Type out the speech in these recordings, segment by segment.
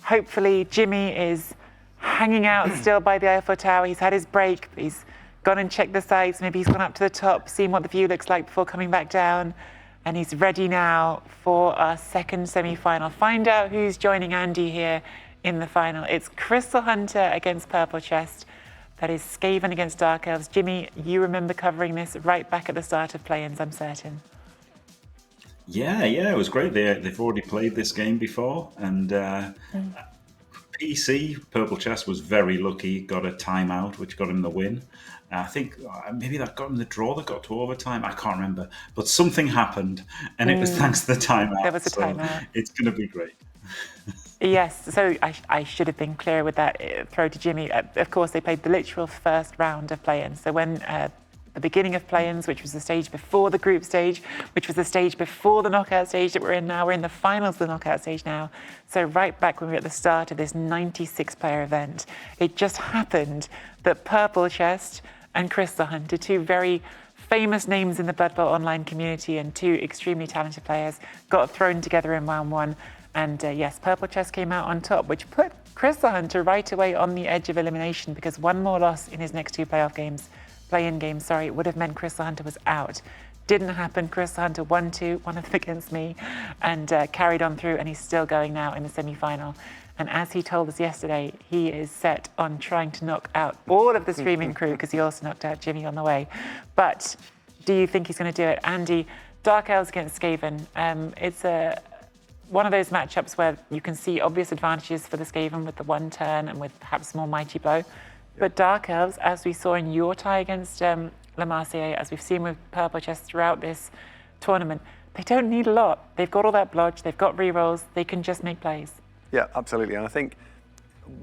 Hopefully Jimmy is hanging out still by the Eiffel Tower. He's had his break. He's gone and checked the sights. Maybe he's gone up to the top, seen what the view looks like before coming back down. And he's ready now for our second semi-final. Find out who's joining Andy here in the final. It's Crystal Hunter against PurpleChest. That is Skaven against Dark Elves. Jimmy, you remember covering this right back at the start of play-ins, I'm certain. Yeah, it was great. They've already played this game before, and PC PurpleChest was very lucky. Got a timeout, which got him the win. I think maybe that got him the draw that got to overtime. I can't remember, but something happened, and it was thanks to the timeout. There was a timeout. It's going to be great. Yes, so I should have been clear with that throw to Jimmy. Of course, they played the literal first round of play-ins. So when the beginning of play-ins, which was the stage before the group stage, which was the stage before the knockout stage that we're in now, we're in the finals of the knockout stage now. So right back when we were at the start of this 96-player event, it just happened that PurpleChest and Crystal Hunter, two very famous names in the Blood Bowl online community and two extremely talented players, got thrown together in round one. And yes, PurpleChest came out on top, which put Crystal Hunter right away on the edge of elimination because one more loss in his next two play-in games, would have meant Crystal Hunter was out. Didn't happen. Crystal Hunter won two, one of them against me, and carried on through, and he's still going now in the semi-final. And as he told us yesterday, he is set on trying to knock out all of the streaming crew because he also knocked out Jimmy on the way. But do you think he's going to do it? Andy, Dark Elves against Skaven. It's one of those matchups where you can see obvious advantages for the Skaven with the one turn and with perhaps more mighty blow. But Dark Elves, as we saw in your tie against Le Marcier, as we've seen with PurpleChest throughout this tournament, they don't need a lot. They've got all that blodge, they've got rerolls, they can just make plays. Yeah, absolutely. And I think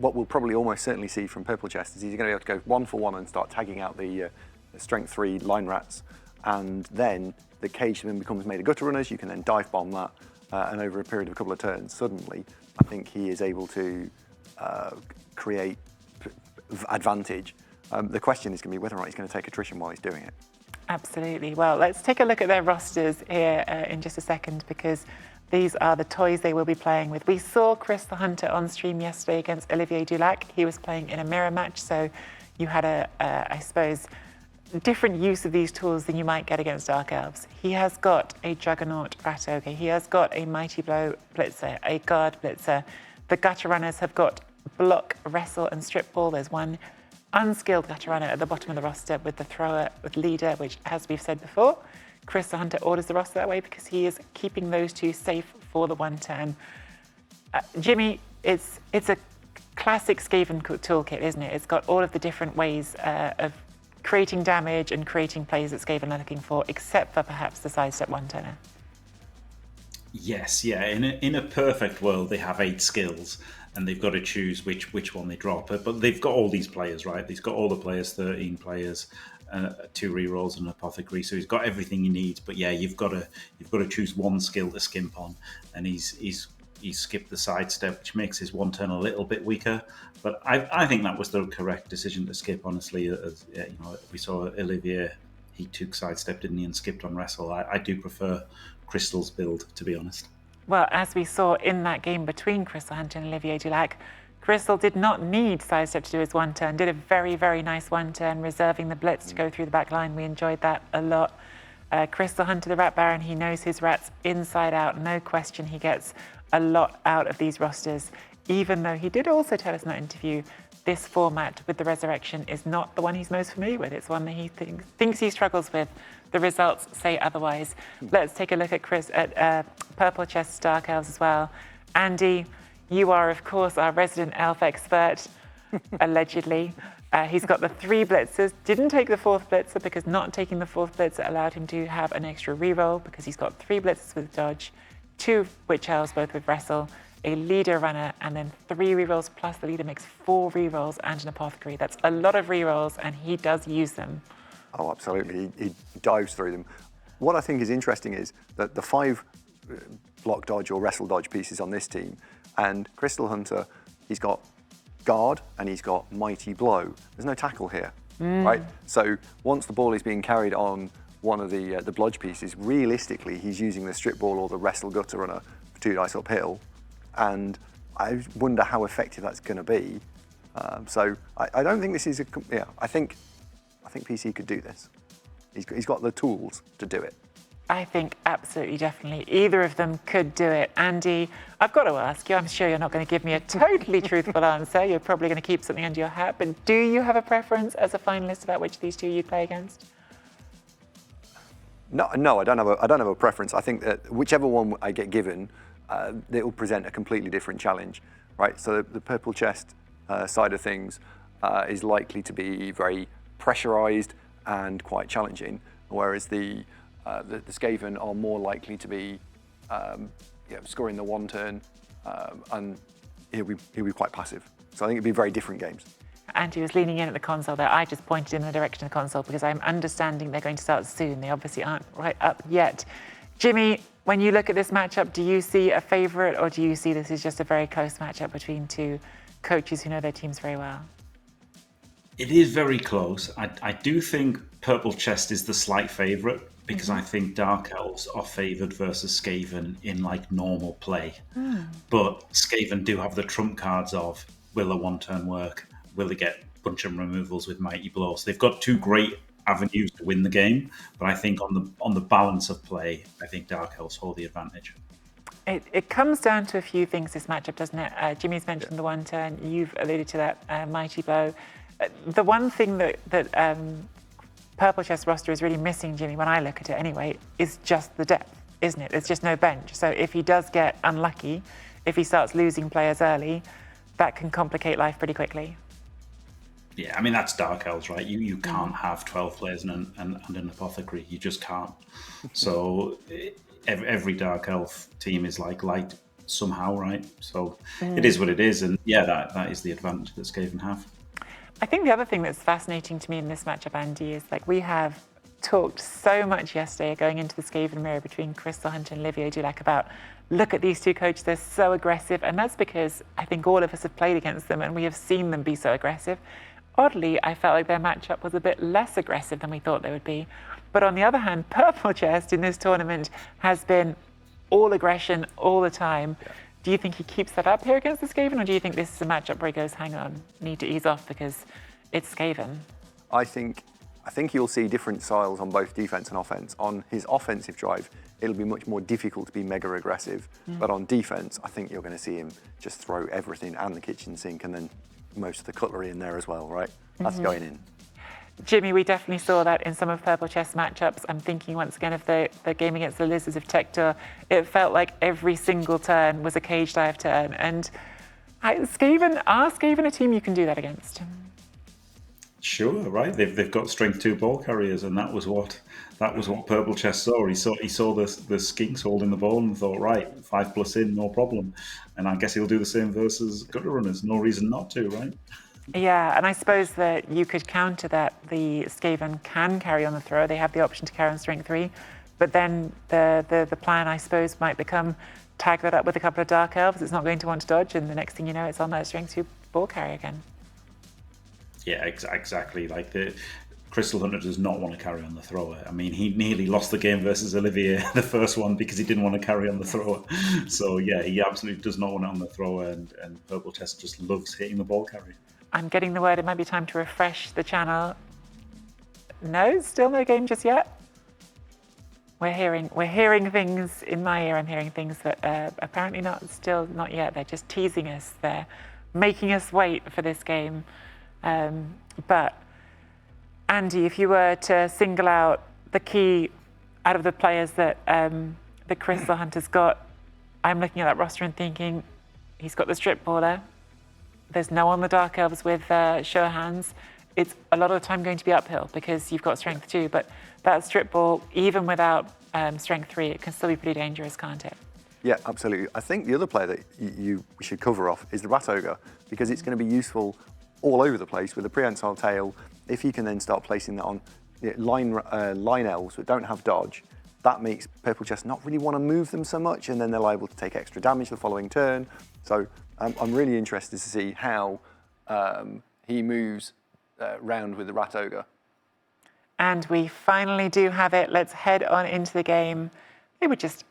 what we'll probably almost certainly see from PurpleChest is he's going to be able to go 1 for 1 and start tagging out the strength 3 line rats. And then the cage then becomes made of gutter runners. You can then dive bomb that. And over a period of a couple of turns, suddenly, I think he is able to create advantage. The question is going to be whether or not he's going to take attrition while he's doing it. Absolutely. Well, let's take a look at their rosters here in just a second because these are the toys they will be playing with. We saw Crystal Hunter on stream yesterday against Olivier Dulac. He was playing in a mirror match, so you had I suppose, different use of these tools than you might get against Dark Elves. He has got a Juggernaut Rat Ogre. He has got a Mighty Blow Blitzer, a Guard Blitzer. The Gutter Runners have got Block, Wrestle, and Strip Ball. There's one unskilled Gutter Runner at the bottom of the roster with the Thrower, with Leader, which, as we've said before, Crystal Hunter orders the roster that way because he is keeping those two safe for the one turn. Jimmy, it's a classic Skaven toolkit, isn't it? It's got all of the different ways of creating damage and creating plays that Skaven are looking for, except for perhaps the sidestep one-turner. Yes, yeah. In a perfect world, they have 8 skills, and they've got to choose which one they drop. But they've got all these players, right? They've got all the players, 13 players, 2 rerolls, and an apothecary. So he's got everything he needs. But yeah, you've got to choose one skill to skimp on, and he's skipped the sidestep, which makes his one turn a little bit weaker. But I think that was the correct decision to skip. Honestly, as we saw Olivier, he took sidestep, didn't he, and skipped on wrestle. I do prefer Crystal's build, to be honest. Well, as we saw in that game between Crystal Hunter and Olivier Dulac, Crystal did not need sidestep to do his one turn. Did a very, very nice one turn, reserving the blitz to go through the back line. We enjoyed that a lot. Crystal Hunter, the Rat Baron, he knows his rats inside out. No question, he gets a lot out of these rosters, even though he did also tell us in that interview this format with the Resurrection is not the one he's most familiar with. It's one that he thinks he struggles with. The results say otherwise. Let's take a look at PurpleChest Dark Elves as well. Andy, you are, of course, our resident elf expert, allegedly. He's got the 3 blitzers. Didn't take the 4th blitzer because not taking the 4th blitzer allowed him to have an extra reroll because he's got 3 blitzers with dodge, 2 witch elves, both with wrestle, a leader runner, and then 3 rerolls plus the leader makes 4 rerolls and an apothecary. That's a lot of rerolls, and he does use them. Oh, absolutely. He dives through them. What I think is interesting is that the 5 block dodge or wrestle dodge pieces on this team, and Crystal Hunter, he's got guard and he's got mighty blow. There's no tackle here, right? So once the ball is being carried on one of the blodge pieces, realistically, he's using the strip ball or the wrestle gutter runner for 2 dice uphill, and I wonder how effective that's going to be. So I don't think this is a. Yeah, I think PC could do this. He's got the tools to do it. I think absolutely, definitely, either of them could do it. Andy, I've got to ask you, I'm sure you're not going to give me a totally truthful answer. You're probably going to keep something under your hat, but do you have a preference as a finalist about which of these two you'd play against? No, I don't have a preference. I think that whichever one I get given, it will present a completely different challenge, right? So the PurpleChest side of things is likely to be very pressurized and quite challenging, whereas the Skaven are more likely to be scoring the one turn, and he'll be quite passive. So I think it'd be very different games. Andy was leaning in at the console there. I just pointed in the direction of the console because I'm understanding they're going to start soon. They obviously aren't right up yet. Jimmy, when you look at this matchup, do you see a favourite, or do you see this as just a very close matchup between two coaches who know their teams very well? It is very close. I do think PurpleChest is the slight favourite because I think Dark Elves are favoured versus Skaven in like normal play. But Skaven do have the trump cards of will a one-turn work? Will they get a bunch of removals with Mighty Blow? So they've got two great avenues to win the game. But I think on the balance of play, I think Dark Elves hold the advantage. It comes down to a few things, this matchup, doesn't it? Jimmy's mentioned the one turn. You've alluded to that, Mighty Blow. The one thing that PurpleChest roster is really missing, Jimmy, when I look at it anyway, is just the depth, isn't it? There's just no bench. So if he does get unlucky, if he starts losing players early, that can complicate life pretty quickly. Yeah, I mean, that's Dark Elves, right? You can't have 12 players and an apothecary. You just can't. So every Dark Elf team is like light somehow, right? So it is what it is. And yeah, that is the advantage that Skaven have. I think the other thing that's fascinating to me in this matchup, Andy, is like we have talked so much yesterday going into the Skaven mirror between Crystal Hunter and Livio Dulac about look at these two coaches, they're so aggressive. And that's because I think all of us have played against them and we have seen them be so aggressive. Oddly, I felt like their matchup was a bit less aggressive than we thought they would be. But on the other hand, PurpleChest in this tournament has been all aggression all the time. Yeah. Do you think he keeps that up here against the Skaven, or do you think this is a matchup where he goes, hang on, need to ease off because it's Skaven? I think you'll see different styles on both defense and offense. On his offensive drive, it'll be much more difficult to be mega aggressive. But on defense, I think you're going to see him just throw everything and the kitchen sink and then most of the cutlery in there as well, right? That's going in. Jimmy, we definitely saw that in some of PurpleChest matchups. I'm thinking once again of the game against the Lizards of Tektor. It felt like every single turn was a cage dive turn. And are Skaven a team you can do that against? Sure, right. They've got strength 2 ball carriers, and that was what PurpleChest saw. He saw the skinks holding the ball and thought, right, 5+ in, no problem. And I guess he'll do the same versus gutter runners. No reason not to, right? Yeah, and I suppose that you could counter that the Skaven can carry on the throw. They have the option to carry on strength 3, but then the plan, I suppose, might become tag that up with a couple of Dark Elves. It's not going to want to dodge, and the next thing you know, it's on that strength 2 ball carrier again. Yeah, exactly. Like the Crystal Hunter does not want to carry on the thrower. I mean, he nearly lost the game versus Olivier, the first one, because he didn't want to carry on the thrower. So yeah, he absolutely does not want it on the thrower, and PurpleChest just loves hitting the ball carrier. I'm getting the word it might be time to refresh the channel. No, still no game just yet. We're hearing things in my ear. I'm hearing things that apparently not yet. They're just teasing us. They're making us wait for this game. But Andy, if you were to single out the key out of the players that the Crystal Hunter's got, I'm looking at that roster and thinking he's got the strip baller. There's no one on the Dark Elves with sure hands. It's a lot of the time going to be uphill because you've got strength 2, but that strip ball, even without strength 3, it can still be pretty dangerous, can't it? Yeah, absolutely. I think the other player that we should cover off is the Rat Ogre, because it's going to be useful all over the place with a prehensile tail. If you can then start placing that on line elves that don't have dodge, that makes PurpleChest not really want to move them so much, and then they're liable to take extra damage the following turn. So I'm really interested to see how he moves round with the Rat Ogre. And we finally do have it. Let's head on into the game. They were just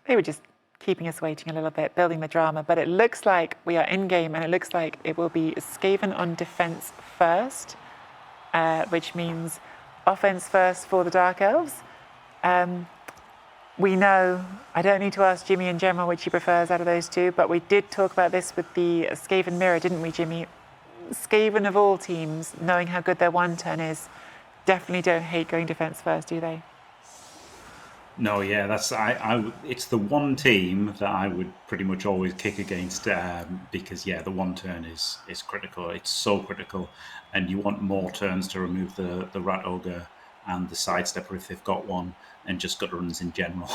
keeping us waiting a little bit, building the drama. But it looks like we are in game, and it looks like it will be Skaven on defense first, which means offense first for the Dark Elves. We know, I don't need to ask Jimmy in general which he prefers out of those two, but we did talk about this with the Skaven mirror, didn't we, Jimmy? Skaven of all teams, knowing how good their one turn is, definitely don't hate going defense first, do they? No, yeah, it's the one team that I would pretty much always kick against because, yeah, the one turn is critical. It's so critical, and you want more turns to remove the Rat Ogre and the Sidestepper if they've got one, and just gut runs in general.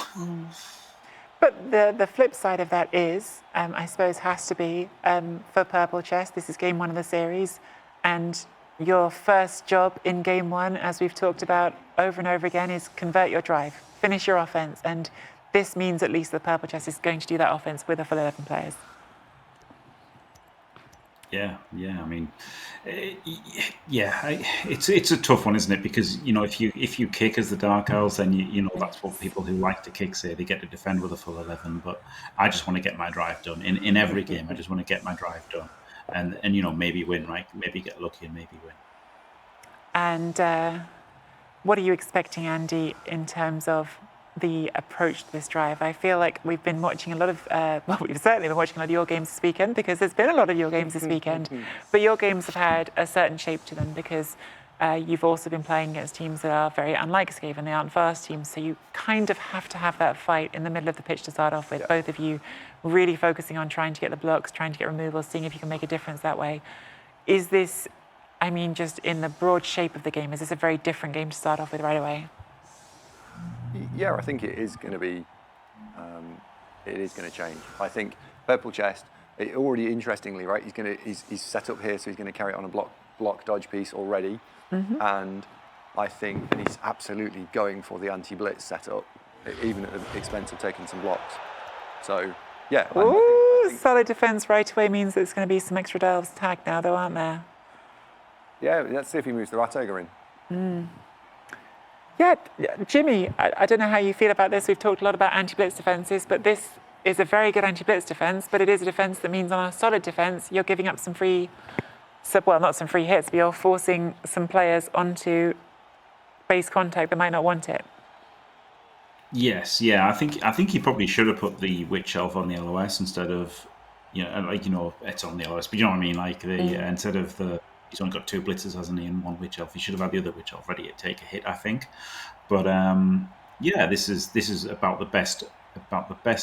But the flip side of that is, I suppose, has to be for PurpleChest. This is game one of the series, and your first job in game one, as we've talked about over and over again, is convert your drive, finish your offense, and this means at least the PurpleChest is going to do that offense with a full 11 players. Yeah. I mean, it's a tough one, isn't it? Because if you kick as the Dark Elves, then you know that's what people who like to kick say. They get to defend with a full 11. But I just want to get my drive done in every game. I just want to get my drive done, and maybe win, right? Maybe get lucky and maybe win. And what are you expecting, Andy, in terms of the approach to this drive? I feel like we've been watching a lot of, we've certainly been watching a lot of your games this weekend, because there's been a lot of your games this weekend, but your games have had a certain shape to them because you've also been playing against teams that are very unlike Skaven. They aren't fast teams, so you kind of have to have that fight in the middle of the pitch to start off with, both of you really focusing on trying to get the blocks, trying to get removals, seeing if you can make a difference that way. Is this, I mean, just in the broad shape of the game, is this a very different game to start off with right away? Yeah, I think it is going to be. It is going to change. I think PurpleChest, already interestingly, right? He's set up here, so he's going to carry it on a block dodge piece already, and I think that he's absolutely going for the anti-blitz setup, even at the expense of taking some blocks. So yeah. I think Solid defense right away means there's going to be some extra delves tagged now, though, aren't there? Yeah, let's see if he moves the Rat Ogre in. Yeah, Jimmy, I don't know how you feel about this. We've talked a lot about anti-blitz defences, but this is a very good anti-blitz defence, but it is a defence that means on a solid defence, you're giving up some free, well, not some free hits, but you're forcing some players onto base contact that might not want it. Yes, yeah, I think he probably should have put the Witch Elf on the LOS instead of, it's on the LOS, but you know what I mean, like instead of the. He's only got 2 blitzers, hasn't he, and 1 Witch Elf. He should have had the other Witch Elf ready to take a hit, I think. But this is about the best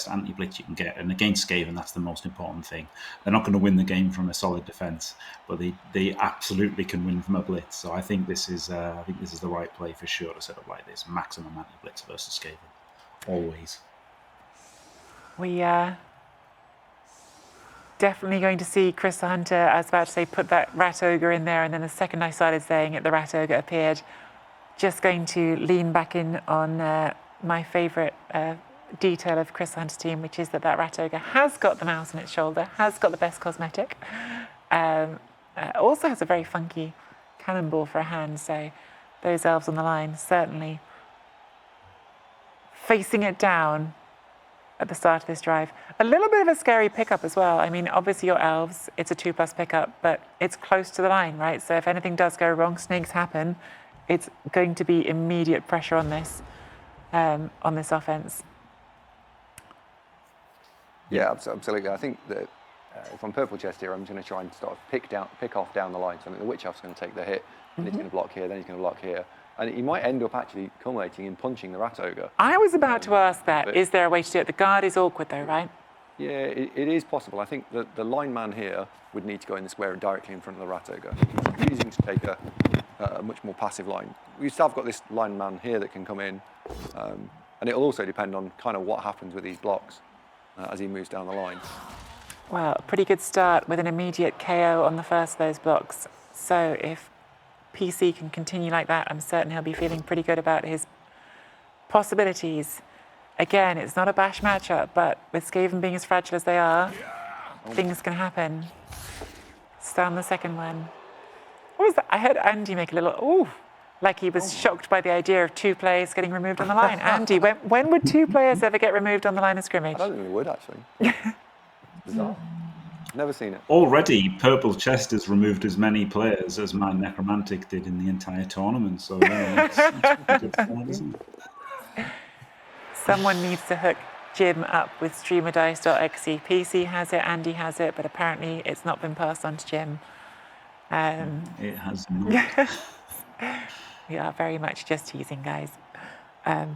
anti-blitz you can get, and against Skaven, that's the most important thing. They're not going to win the game from a solid defense, but they absolutely can win from a blitz. So I think this is the right play for sure to set up like this: maximum anti-blitz versus Skaven, always. We definitely going to see Chris the Hunter, I was about to say, put that Rat Ogre in there, and then the second I started saying it, the Rat Ogre appeared. Just going to lean back in on my favourite detail of Chris the Hunter's team, which is that Rat Ogre has got the mouse on its shoulder, has got the best cosmetic, also has a very funky cannonball for a hand, so those elves on the line certainly facing it down at the start of this drive. A little bit of a scary pickup as well. I mean, obviously your elves, it's a 2+ pickup, but it's close to the line, right? So if anything does go wrong, snakes happen, it's going to be immediate pressure on this offense. Yeah, absolutely. I think that if I'm PurpleChest here, I'm going to try and sort of pick off down the line. So I think the Witch Elf's going to take the hit, and he's going to block here, then he's going to block here. And he might end up actually culminating in punching the Rat Ogre. I was about to ask that. Is there a way to do it? The guard is awkward though, right? Yeah, it is possible. I think that the lineman here would need to go in the square directly in front of the Rat Ogre. He's choosing to take a much more passive line. We still have got this lineman here that can come in. And it'll also depend on kind of what happens with these blocks as he moves down the line. Well, a pretty good start with an immediate KO on the first of those blocks. So if PC can continue like that, I'm certain he'll be feeling pretty good about his possibilities. Again, it's not a bash matchup, but with Skaven being as fragile as they are, things can happen. Start on the second one. What was that? I heard Andy make a little, ooh, Like he was shocked by the idea of 2 players getting removed on the line. Andy, when would 2 players ever get removed on the line of scrimmage? I don't think they would, actually. Bizarre. Never seen it. Already, PurpleChest has removed as many players as my Necromantic did in the entire tournament. So that's pretty good fun, isn't it? Someone needs to hook Jim up with streamerdice.exe. PC has it, Andy has it, but apparently it's not been passed on to Jim. It has not. We are very much just teasing, guys.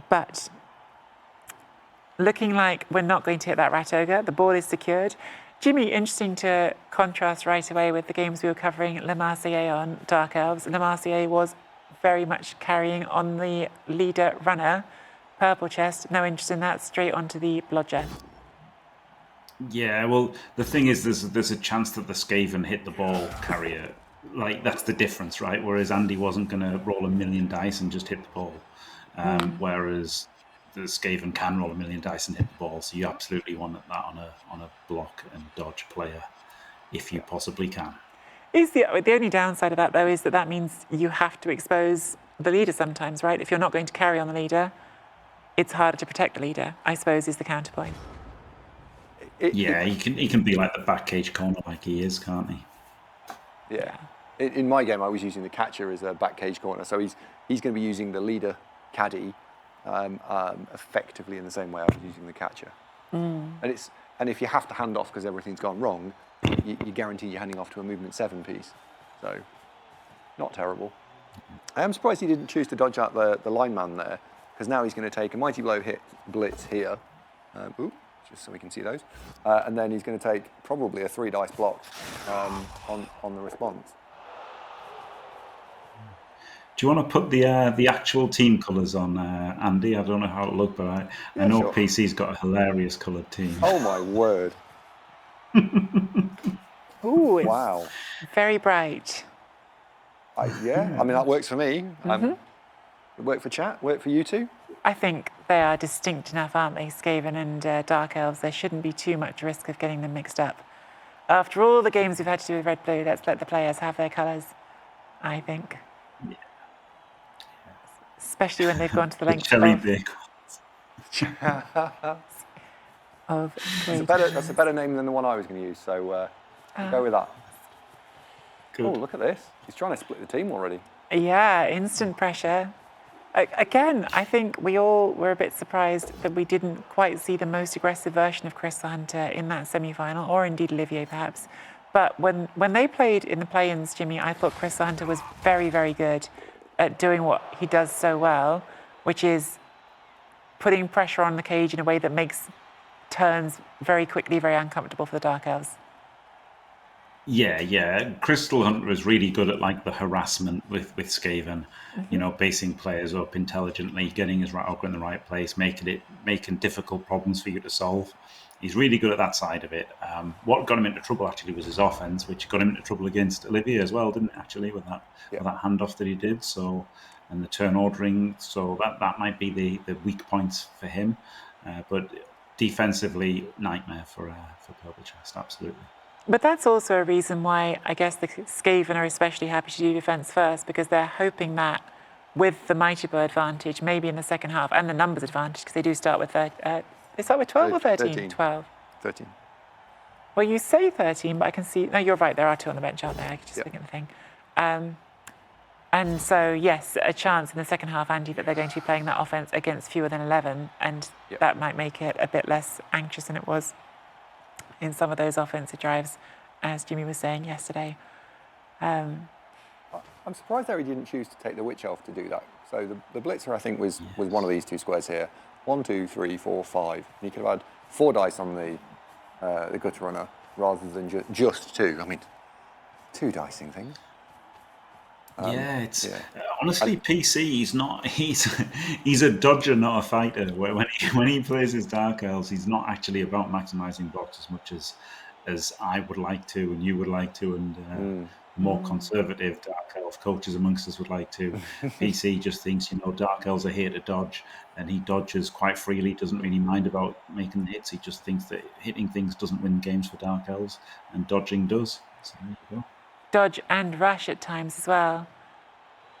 But looking like we're not going to hit that rat ogre. The ball is secured. Jimmy, interesting to contrast right away with the games we were covering Le Marseillais on Dark Elves. Le Marseillais was very much carrying on the leader runner. PurpleChest, no interest in that, straight onto the blodger. Yeah, well, the thing is, there's a chance that the Skaven hit the ball carrier. Like, that's the difference, right? Whereas Andy wasn't going to roll 1,000,000 dice and just hit the ball. Whereas the Skaven can roll 1,000,000 dice and hit the ball. So you absolutely want that on a block and dodge player, if you possibly can. Is the only downside of that, though, is that means you have to expose the leader sometimes, right? If you're not going to carry on the leader, it's harder to protect the leader, I suppose, is the counterpoint. He can be like the back cage corner like he is, can't he? Yeah. In my game, I was using the catcher as a back cage corner, so he's going to be using the leader caddy effectively in the same way I was using the catcher. And if you have to hand off because everything's gone wrong, you guarantee you're handing off to a movement 7 piece. So, not terrible. I am surprised he didn't choose to dodge out the lineman there, because now he's going to take a Mighty Blow hit blitz here. Just so we can see those. And then he's going to take probably a 3 dice block on the response. Do you want to put the actual team colours on, Andy? I don't know how it looked, but I know sure. PC's got a hilarious coloured team. Oh my word! Ooh, wow! Very bright. I mean that works for me. It worked for chat. Worked for you two. I think they are distinct enough, aren't they, Skaven and Dark Elves? There shouldn't be too much risk of getting them mixed up. After all the games we've had to do with Red-Blue, let's let the players have their colours, I think. Yeah. Especially when they've gone to the length of that's a better name than the one I was going to use, so go with that. Good. Oh, look at this. He's trying to split the team already. Yeah, instant pressure. Again, I think we all were a bit surprised that we didn't quite see the most aggressive version of Chris Hunter in that semi-final, or indeed Olivier perhaps. But when they played in the play-ins, Jimmy, I thought Chris Hunter was very, very good at doing what he does so well, which is putting pressure on the cage in a way that makes turns very quickly very uncomfortable for the Dark Elves. Yeah. Crystal Hunter is really good at like the harassment with Skaven, basing players up intelligently, getting his rat ogre in the right place, making difficult problems for you to solve. He's really good at that side of it. What got him into trouble actually was his offense, which got him into trouble against Olivier as well, didn't it? Actually, with that handoff that he did. So, and the turn ordering. So that might be the weak points for him. But defensively, nightmare for PurpleChest, absolutely. But that's also a reason why I guess the Skaven are especially happy to do defence first, because they're hoping that with the Mighty Blow advantage, maybe in the second half, and the numbers advantage, because they do start with they start with 12 or 13? 12. 13. Well, you say 13, but I can see... No, you're right. There are 2 on the bench, aren't there? I could just look at the thing. And so, yes, a chance in the second half, Andy, that they're going to be playing that offence against fewer than 11, and that might make it a bit less anxious than it was in some of those offensive drives, as Jimmy was saying yesterday. I'm surprised that he didn't choose to take the Witch Elf to do that. So the Blitzer, I think, was one of these 2 squares here. 1, 2, 3, 4, 5. And he could have had 4 dice on the Gutter Runner rather than just 2. I mean, 2 dicing things. Honestly, PC, he's a dodger, not a fighter. When he plays his Dark Elves, he's not actually about maximising blocks as much as I would like to, and you would like to, and more conservative Dark Elf coaches amongst us would like to. PC just thinks, Dark Elves are here to dodge, and he dodges quite freely, doesn't really mind about making hits. He just thinks that hitting things doesn't win games for Dark Elves, and dodging does. So there you go. Dodge and rush at times as well.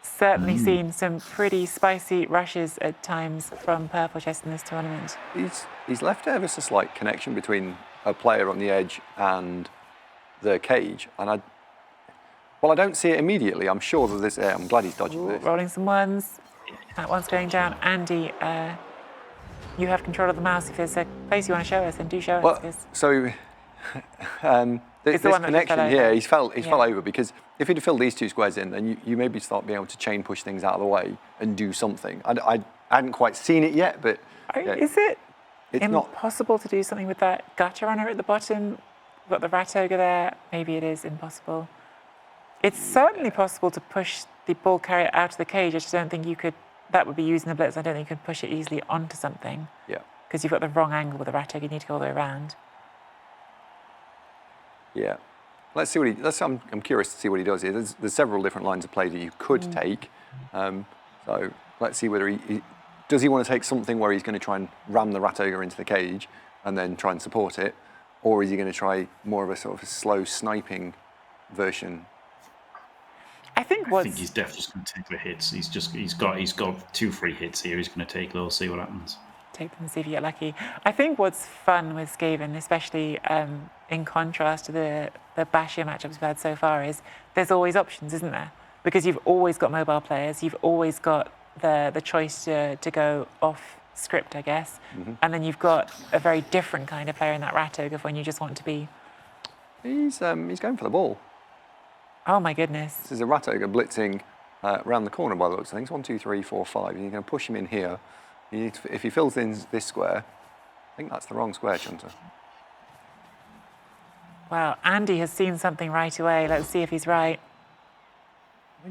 certainly seen some pretty spicy rushes at times from PurpleChest in this tournament. He's left ever so slight connection between a player on the edge and the cage, and I don't see it immediately. I'm sure that this. I'm glad he's dodging this. Rolling some ones. That one's going down. Andy, you have control of the mouse. If there's a place you want to show us, then do show us. 'Cause So this the one that connection fell here, over. he's fell over because if he'd have filled these two squares in, then you maybe start being able to chain push things out of the way and do something. I hadn't quite seen it yet, but yeah, Is it it's not. impossible to do something with that gutter runner at the bottom? We've got the rat ogre there. Maybe it is impossible. It's certainly possible to push the ball carrier out of the cage. I just don't think you could. That would be using the blitz. I don't think you could push it easily onto something. Yeah. Because you've got the wrong angle with the rat ogre. You need to go all the way around. Yeah. Let's see what he. I'm curious to see what he does here. There's several different lines of play that you could take. So let's see whether he does he want to take something where he's going to try and ram the rat ogre into the cage and then try and support it, or is he going to try more of a sort of a slow sniping version? I think he's definitely just going to take the hits. He's got 2 free hits here. He's going to take those, see what happens. Take them and see if you get lucky. I think what's fun with Skaven, especially in contrast to the Bashir matchups we've had so far, is there's always options, isn't there? Because you've always got mobile players, you've always got the choice to go off script, I guess, and then you've got a very different kind of player in that rat ogre when you just want to be. He's going for the ball. Oh my goodness! This is a rat ogre blitzing around the corner by the looks of things. 1, 2, 3, 4, 5. And you're going to push him in here. You need to, if he fills in this square, I think that's the wrong square, Chunter. Wow, Andy has seen something right away. Let's see if he's right. I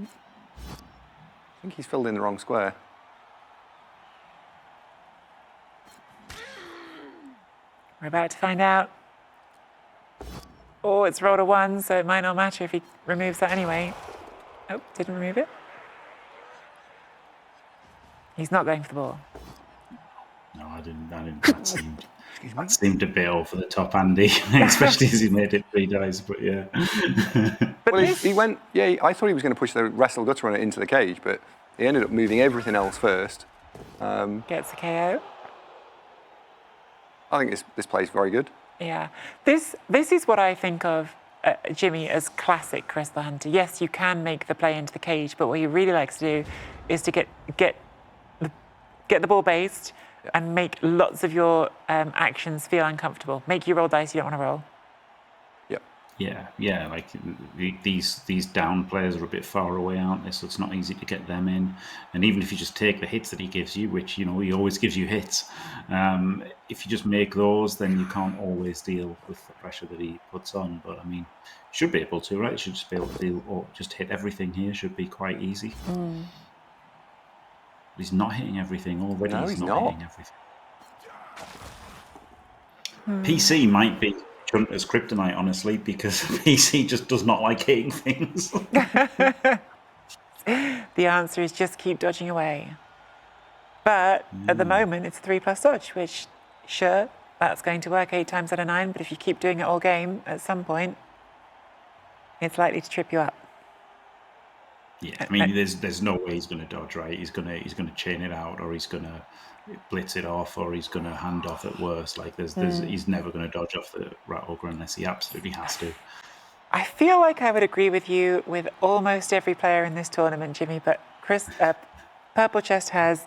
think he's filled in the wrong square. We're about to find out. Oh, it's rolled a 1, so it might not matter if he removes that anyway. Oh, didn't remove it. He's not going for the ball. No, I didn't. That seemed a bit over the top, Andy, especially as he made it 3 dice. But yeah. Well, he went. Yeah, I thought he was going to push the wrestle gutter runner into the cage, but he ended up moving everything else first. Gets a KO. I think this plays very good. Yeah, this is what I think of, Jimmy, as classic Crystal Hunter. Yes, you can make the play into the cage, but what he really likes to do is to get the ball based and make lots of your actions feel uncomfortable. Make you roll dice you don't want to roll. Yeah. Like these down players are a bit far away, aren't they? So it's not easy to get them in. And even if you just take the hits that he gives you, which he always gives you hits, if you just make those, then you can't always deal with the pressure that he puts on. But I mean, should be able to, right? You should just be able to deal or just hit everything here. Should be quite easy. He's not hitting everything already. No, he's not hitting everything. PC might be Chunter's kryptonite, honestly, because PC just does not like hitting things. The answer is just keep dodging away. But at the moment, it's 3+ dodge, which, sure, that's going to work 8 times out of 9, but if you keep doing it all game, at some point, it's likely to trip you up. Yeah, I mean, there's no way he's going to dodge, right? He's going to chain it out, or he's going to blitz it off, or he's going to hand off at worst. Like he's never going to dodge off the rat ogre unless he absolutely has to. I feel like I would agree with you with almost every player in this tournament, Jimmy, but PurpleChest has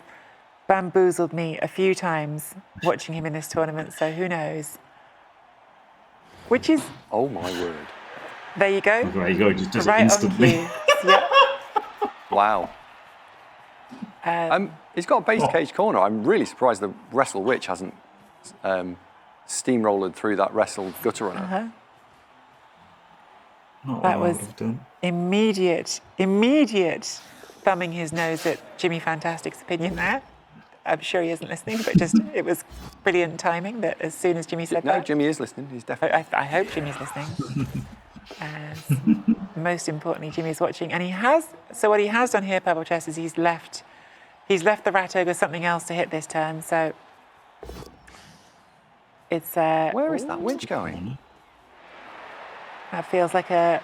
bamboozled me a few times watching him in this tournament, so who knows? Which is... Oh, my word. There you go. There you go, just does right it instantly. On cue. Yep. Wow. He's got a base cage corner. I'm really surprised the Wrestle Witch hasn't steamrollered through that Wrestle Gutter Runner. That was immediate thumbing his nose at Jimmy Fantastic's opinion there. I'm sure he isn't listening, but it was brilliant timing that as soon as Jimmy said that. No, Jimmy is listening. He's definitely... I hope Jimmy's listening. Most importantly, Jimmy's watching. And so what he has done here, PurpleChest, is he's left the rat ogre something else to hit this turn, so it's... Where is that witch going? That feels like a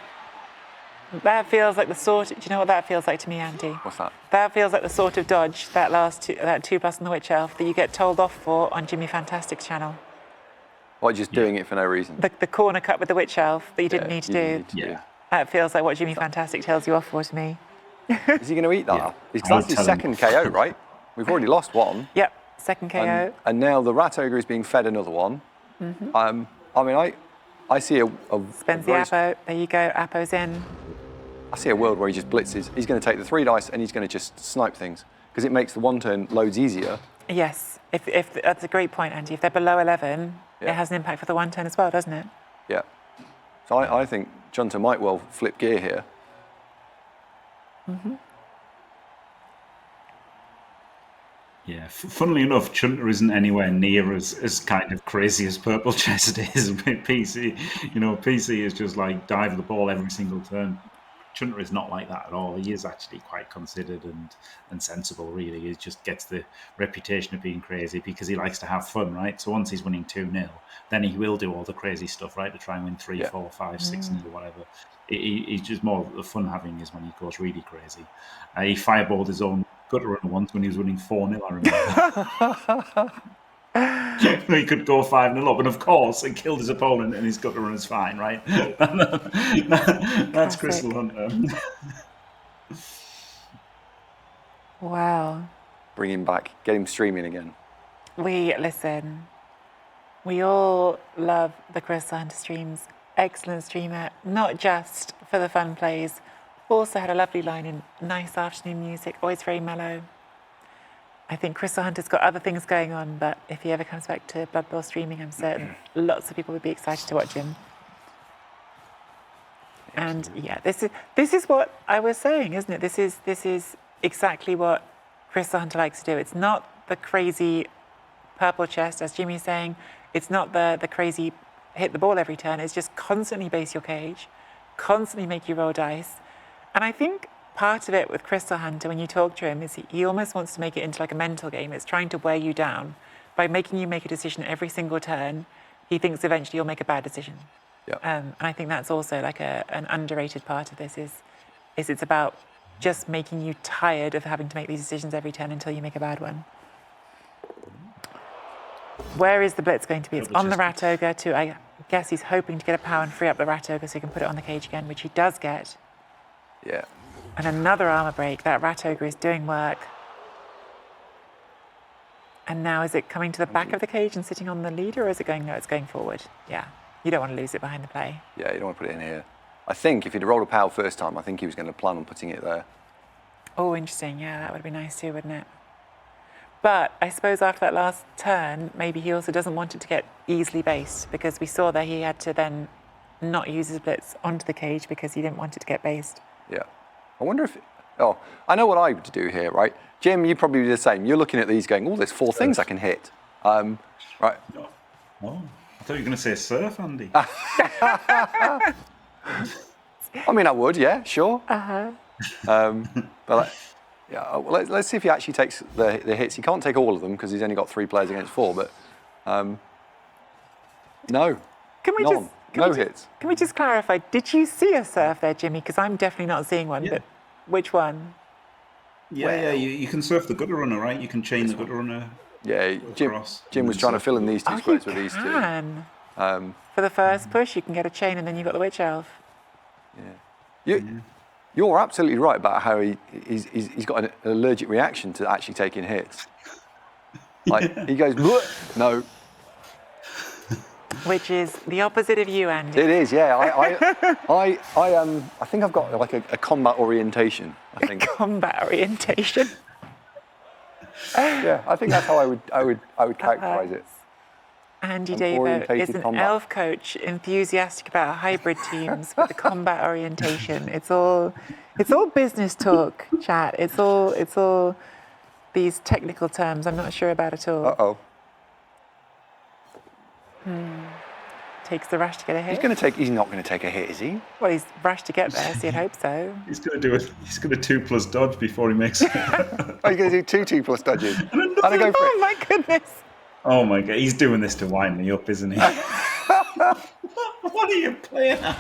That feels like the sort. Do you know what that feels like to me, Andy? What's that? That feels like the sort of dodge, that 2+ on the Witch Elf, that you get told off for on Jimmy Fantastic's channel. What, just doing it for no reason? The corner cut with the Witch Elf that you didn't need to you do. didn't need to do. Yeah. That feels like what Jimmy Fantastic tells you off for to me. Is he going to eat that? Yeah. Because I'll that's his tell him. second KO, right? We've already lost one. Yep, second KO. And now the Rat Ogre is being fed another one. I mean, I see a Spends the very- Apo. There you go. Apo's in. I see a world where he just blitzes. He's going to take the 3 dice and he's going to just snipe things because it makes the 1-turn loads easier. Yes. If that's a great point, Andy. If they're below 11, Yeah. it has an impact for the 1 turn as well, doesn't it? Yeah. So I think Junta might well flip gear here. Yeah, funnily enough, Chunter isn't anywhere near as kind of crazy as PurpleChest is. PC, PC is just like dive the ball every single turn. Chunter is not like that at all. He is actually quite considered and sensible, really. He just gets the reputation of being crazy because he likes to have fun, right? So once he's winning 2-0, then he will do all the crazy stuff, right, to try and win 3, 4, 5, 6-0, whatever. He's just more the fun having is when he goes really crazy. He fireballed his own gutter runner once when he was winning 4-0, I remember. He could go 5-0 up, and of course, he killed his opponent, and his gutter runner's fine, right? That's Crystal Hunter. Wow. Bring him back. Get him streaming again. Listen. We all love the Crystal Hunter streams. Excellent streamer, not just for the fun plays. Also had a lovely line in nice afternoon music, always very mellow. I think Crystal Hunter's got other things going on, but if he ever comes back to Blood Bowl streaming, I'm certain lots of people would be excited to watch him. And yeah, this is what I was saying, isn't it? This is exactly what Crystal Hunter likes to do. It's not the crazy PurpleChest, as Jimmy's saying. It's not the crazy hit the ball every turn. It's just constantly base your cage, constantly make you roll dice. And I think part of it with Crystal Hunter, when you talk to him, is he almost wants to make it into like a mental game. It's trying to wear you down. By making you make a decision every single turn, he thinks eventually you'll make a bad decision. Yeah. And I think that's also like an underrated part of this is it's about just making you tired of having to make these decisions every turn until you make a bad one. Where is the blitz going to be? It's on the Rat Ogre too. I guess he's hoping to get a power and free up the Rat Ogre so he can put it on the cage again, which he does get. Yeah. And another armor break. That Rat Ogre is doing work. And now is it coming to the back of the cage and sitting on the leader, or is it going, no, it's going forward? Yeah. You don't want to lose it behind the play. Yeah, you don't want to put it in here. I think if he'd rolled a power first time, I think he was going to plan on putting it there. Oh, interesting. Yeah, that would be nice too, wouldn't it? But I suppose after that last turn, maybe he also doesn't want it to get easily based, because we saw that he had to then not use his blitz onto the cage because he didn't want it to get based. Yeah. I wonder if... Oh, I know what I would do here, right? Jim, you probably do the same. You're looking at these going, oh, there's 4 things I can hit. Right. Oh, I thought you were going to say surf, Andy. I mean, I would, yeah, sure. But yeah, well, let's see if he actually takes the hits. He can't take all of them because he's only got 3 players against 4, but no. Can we None. No hits. Can we just clarify, did you see a surf there, Jimmy? Because I'm definitely not seeing one, Yeah. but which one? Yeah, you can surf the gutter runner, right? You can chain the gutter runner. Yeah, Jim across. was trying to fill in these 2 squares with these 2. Can. For the first push, you can get a chain and then you've got the Witch Elf. You're absolutely right about how he's got an allergic reaction to actually taking hits. Like, he goes, "Bleh." No. Which is the opposite of you, Andy. It is, yeah. I think I've got like a combat orientation. I think. Combat orientation. Yeah, I think that's how I would characterise it. Andy An Davo orientated is an combat. elf coach, enthusiastic about hybrid teams with the combat orientation. It's all business talk, chat. It's all these technical terms I'm not sure about at all. Uh-oh. Takes the rush to get a hit. He's not going to take a hit, is he? Well, he's rushed to get there, so you'd hope so. He's going to 2+ dodge before he makes it. Oh, he's going to do 2 2+ dodges. And I go for Oh it. my goodness! Oh my god, he's doing this to wind me up, isn't he? What are you playing at?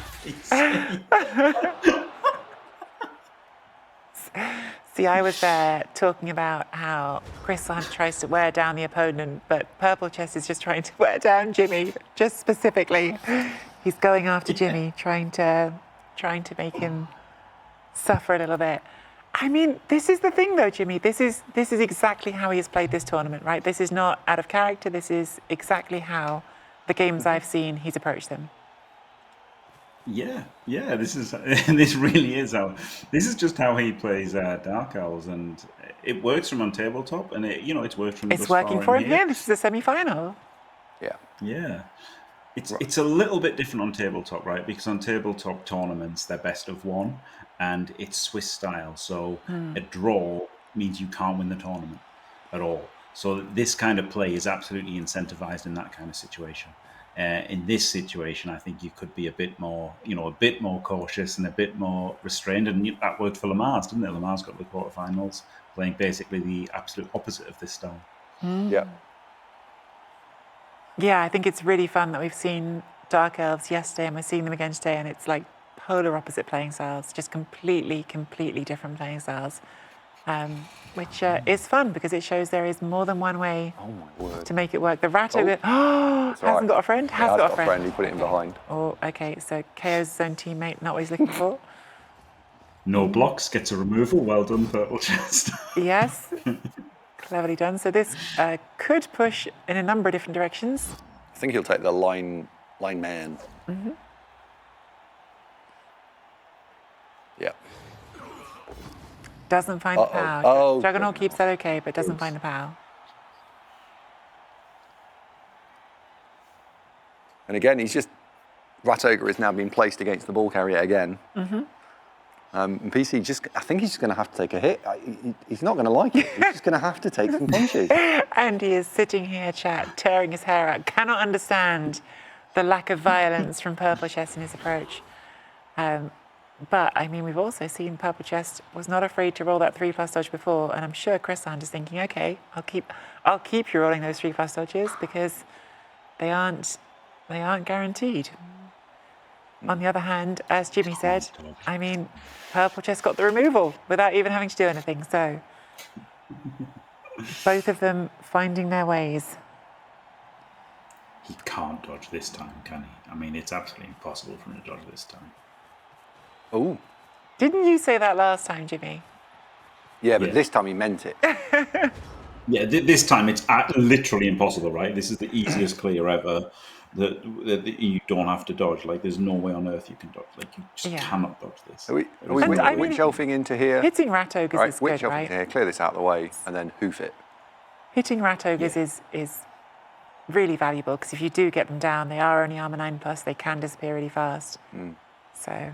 See, I was there talking about how Chris Hunt tries to wear down the opponent, but PurpleChest is just trying to wear down Jimmy, just specifically. He's going after Jimmy, trying to make him suffer a little bit. I mean, this is the thing, though, Jimmy. This is exactly how he has played this tournament, right? This is not out of character. This is exactly how the games I've seen he's approached them. Yeah, this really is how. This is just how he plays Dark Elves, and it works from on tabletop, and it's worked from. It's working for him here. This is a semi-final. Yeah. Yeah. It's a little bit different on tabletop, right? Because on tabletop tournaments, they're best of one, and it's Swiss style. So a draw means you can't win the tournament at all. So this kind of play is absolutely incentivized in that kind of situation. In this situation, I think you could be a bit more cautious and a bit more restrained. And that worked for Lamar's, didn't it? Lamar's got the quarterfinals playing basically the absolute opposite of this style. Yeah. Yeah, I think it's really fun that we've seen Dark Elves yesterday and we're seeing them again today, and it's like polar opposite playing styles, just completely different playing styles, which is fun because it shows there is more than one way to make it work. The Ratto hasn't got a friend? Has got a friend. He put it in behind. Oh, okay, so KO's his own teammate, not what he's looking for. No blocks, gets a removal. Well done, PurpleChest. Yes. Cleverly done. So this could push in a number of different directions. I think he'll take the line man. Mm-hmm. Yeah. Doesn't find the power. Oh. Juggernaut keeps that okay, but doesn't find the power. And again, Rat Ogre has now been placed against the ball carrier again. Mm-hmm. And PC I think he's just going to have to take a hit. He's not going to like it. He's just going to have to take some punches. And he is sitting here, chat, tearing his hair out. Cannot understand the lack of violence from PurpleChest in his approach. But I mean, we've also seen PurpleChest was not afraid to roll that 3+ dodge before, and I'm sure Chris Hunt is thinking, okay, I'll keep you rolling those 3+ dodges because they aren't guaranteed. On the other hand, as Jimmy said, I mean, PurpleChest got the removal without even having to do anything. So both of them finding their ways. He can't dodge this time, can he? I mean, it's absolutely impossible for him to dodge this time. Oh. Didn't you say that last time, Jimmy? Yeah, but this time he meant it. Yeah, this time it's literally impossible, right? This is the easiest clear ever. That you don't have to dodge. Like, there's no way on earth you can dodge. Like, you just cannot dodge this. Are we witch elfing into here? Hitting Rat Ogres is witch good, elfing right? into here, clear this out of the way, and then hoof it. Hitting Rat Ogres is really valuable because if you do get them down, they are only armor 9+, they can disappear really fast. So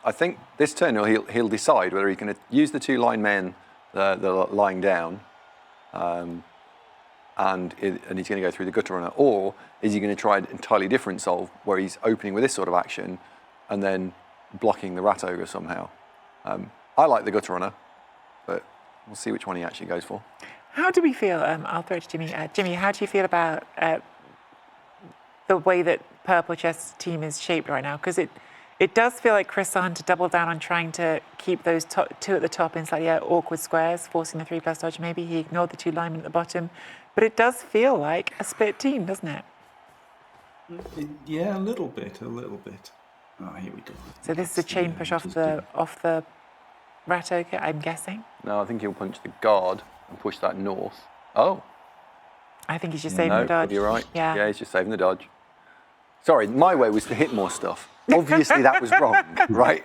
I think this turn he'll decide whether he can use the 2 line men, the lying down, and he's going to go through the gutter runner, or is he going to try an entirely different solve where he's opening with this sort of action and then blocking the Rat Ogre somehow? I like the gutter runner, but we'll see which one he actually goes for. how do we feel? I'll throw it to Jimmy. Jimmy, how do you feel about the way that PurpleChest's team is shaped right now? Because it does feel like Chris Hunt to double down on trying to keep those 2 at the top in slightly awkward squares, forcing the 3+ dodge. Maybe he ignored the 2 linemen at the bottom. But it does feel like a split team, doesn't it? Yeah, a little bit. Oh, here we go. So this is a chain push off the Rat Ogre, I'm guessing? No, I think he'll punch the guard and push that north. Oh. I think he's just saving the dodge. You're right. Yeah, he's just saving the dodge. Sorry, my way was to hit more stuff. Obviously, that was wrong, right?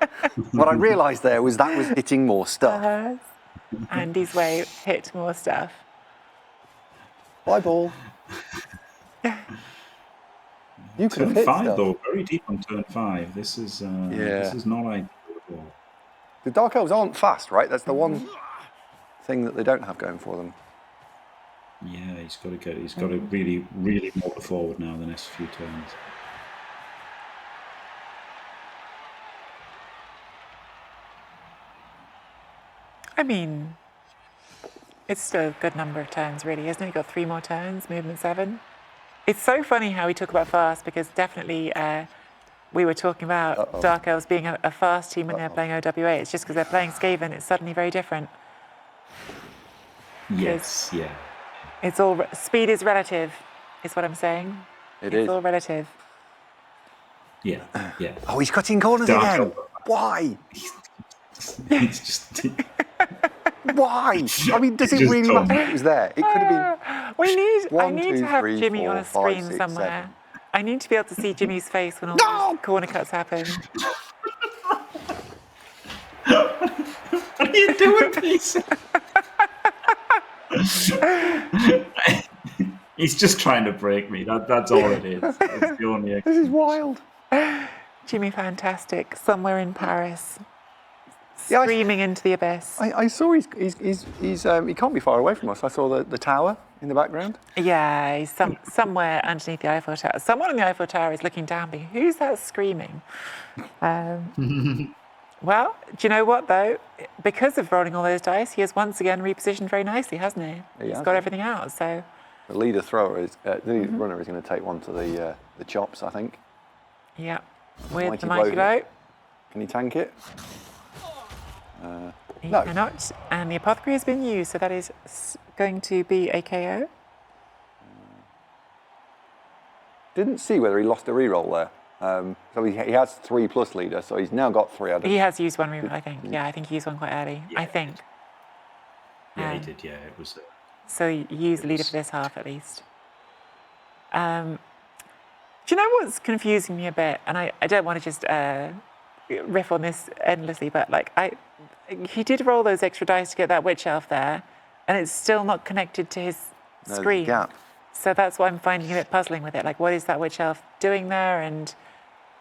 What I realised there was that was hitting more stuff. Andy's way, hit more stuff. Bye, ball. You could have Turn hit 5 stuff. though, very deep on turn 5. This is not ideal at all. The Dark Elves aren't fast, right? That's the one thing that they don't have going for them. Yeah, he's got to really, really motor forward now the next few turns. I mean, it's still a good number of turns, really, isn't it? You've got 3 more turns, movement 7. It's so funny how we talk about fast because definitely we were talking about Dark Elves being a fast team when they're playing OWA. It's just because they're playing Skaven, it's suddenly very different. Yes, yeah. It's all speed is relative, is what I'm saying. It's all relative. Yeah, yeah. Oh, he's cutting corners again. Why? He's just... Why? I mean, does it really matter if it was there? It could have been. I need to have Jimmy on a screen somewhere. I need to be able to see Jimmy's face when all these corner cuts happen. What are you doing, please? He's just trying to break me. That's all it is. It's the only This is wild. Jimmy Fantastic, somewhere in Paris, screaming into the abyss. I saw he can't be far away from us. I saw the tower in the background. Yeah, he's somewhere underneath the Eiffel Tower. Someone on the Eiffel Tower is looking down me. Who's that screaming? Well, do you know what, though? Because of rolling all those dice, he has once again repositioned very nicely, hasn't he? He's got everything out, so... The leader thrower is... the lead runner is going to take one to the chops, I think. Yeah, with the mighty blow. Can he tank it? He No. cannot. And the apothecary has been used, so that is going to be a KO. Didn't see whether he lost a reroll there. So he has 3+ leader, so he's now got 3. He has used one reroll, I think. Yeah, I think he used one quite early. Yeah, I think. Yeah, he did. Yeah, it was. So he used the leader for this half at least. Do you know what's confusing me a bit? And I don't want to just riff on this endlessly, but like he did roll those extra dice to get that witch elf there, and it's still not connected to his screen. Gap. So that's why I'm finding a bit puzzling with it. Like, what is that witch elf doing there? And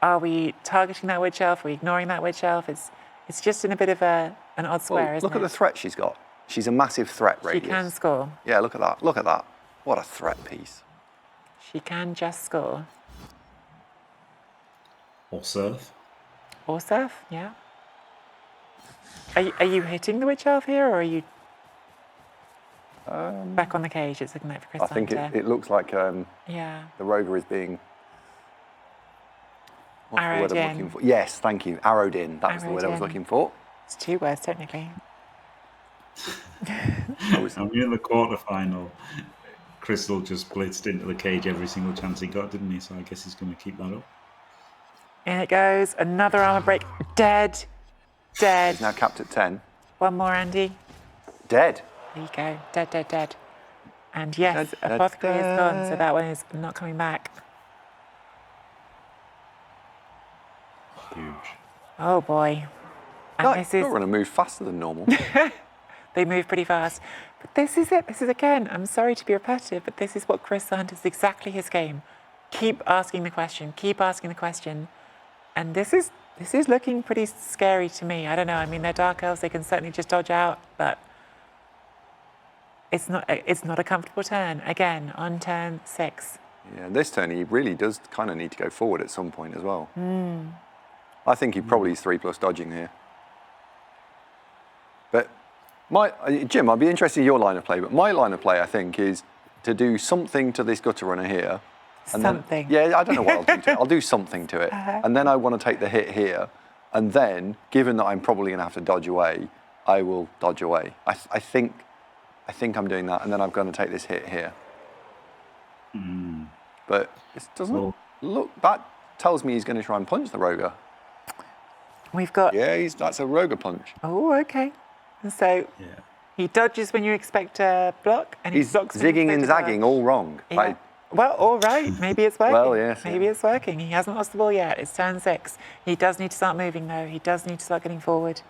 are we targeting that witch elf? Are we ignoring that witch elf? It's just in a bit of an odd square, isn't it? Look at the threat she's got. She's a massive threat radius. She can score. Yeah, look at that. Look at that. What a threat piece. She can just score. Or surf. Or surf, yeah. Are you hitting the witch elf here, or are you back on the cage? It's looking like for Chris I think Hunter. it looks like Yeah. the rover is being... What's the Arrowed word I'm in. looking for? Yes, thank you. Arrowed in. That was the Arrowed word I was in. looking for. It's 2 words, technically. I mean, in the quarterfinal, Crystal just blitzed into the cage every single chance he got, didn't he? So I guess he's going to keep that up. In it goes. Another armor break. Dead. Dead. Now capped at 10. One more, Andy. Dead. There you go. Dead, dead, dead. And yes, Dead, apothecary is gone, so dead. that one is not coming back. Huge. Oh boy. And No, this you're is, going to move faster than normal. they move pretty fast. But this is it. This is, again, I'm sorry to be repetitive, but this is what Chris the Hunter is exactly his game. Keep asking the question. Keep asking the question. And this is looking pretty scary to me. I don't know. I mean, they're dark elves. They can certainly just dodge out, but it's not a comfortable turn. Again, on turn 6. Yeah, this turn he really does kind of need to go forward at some point as well. I think he probably is 3+ dodging here. But Jim, I'd be interested in your line of play, but my line of play, I think, is to do something to this gutter runner here. And Something. Then, yeah, I don't know what I'll do to it. I'll do something to it. And then I want to take the hit here. And then, given that I'm probably going to have to dodge away, I will dodge away. I think I'm doing that, and then I'm going to take this hit here. But it doesn't look... That tells me he's going to try and punch the Roger. We've got... Yeah, that's a Roger punch. Oh, okay. And so he dodges when you expect a block, and he He's blocks when you zigging and expect a zagging dodge. all wrong. Yeah. Like, Well, all right. Maybe it's working. Well, yes, Maybe it's working. He hasn't lost the ball yet. It's turn 6. He does need to start moving, though. He does need to start getting forward.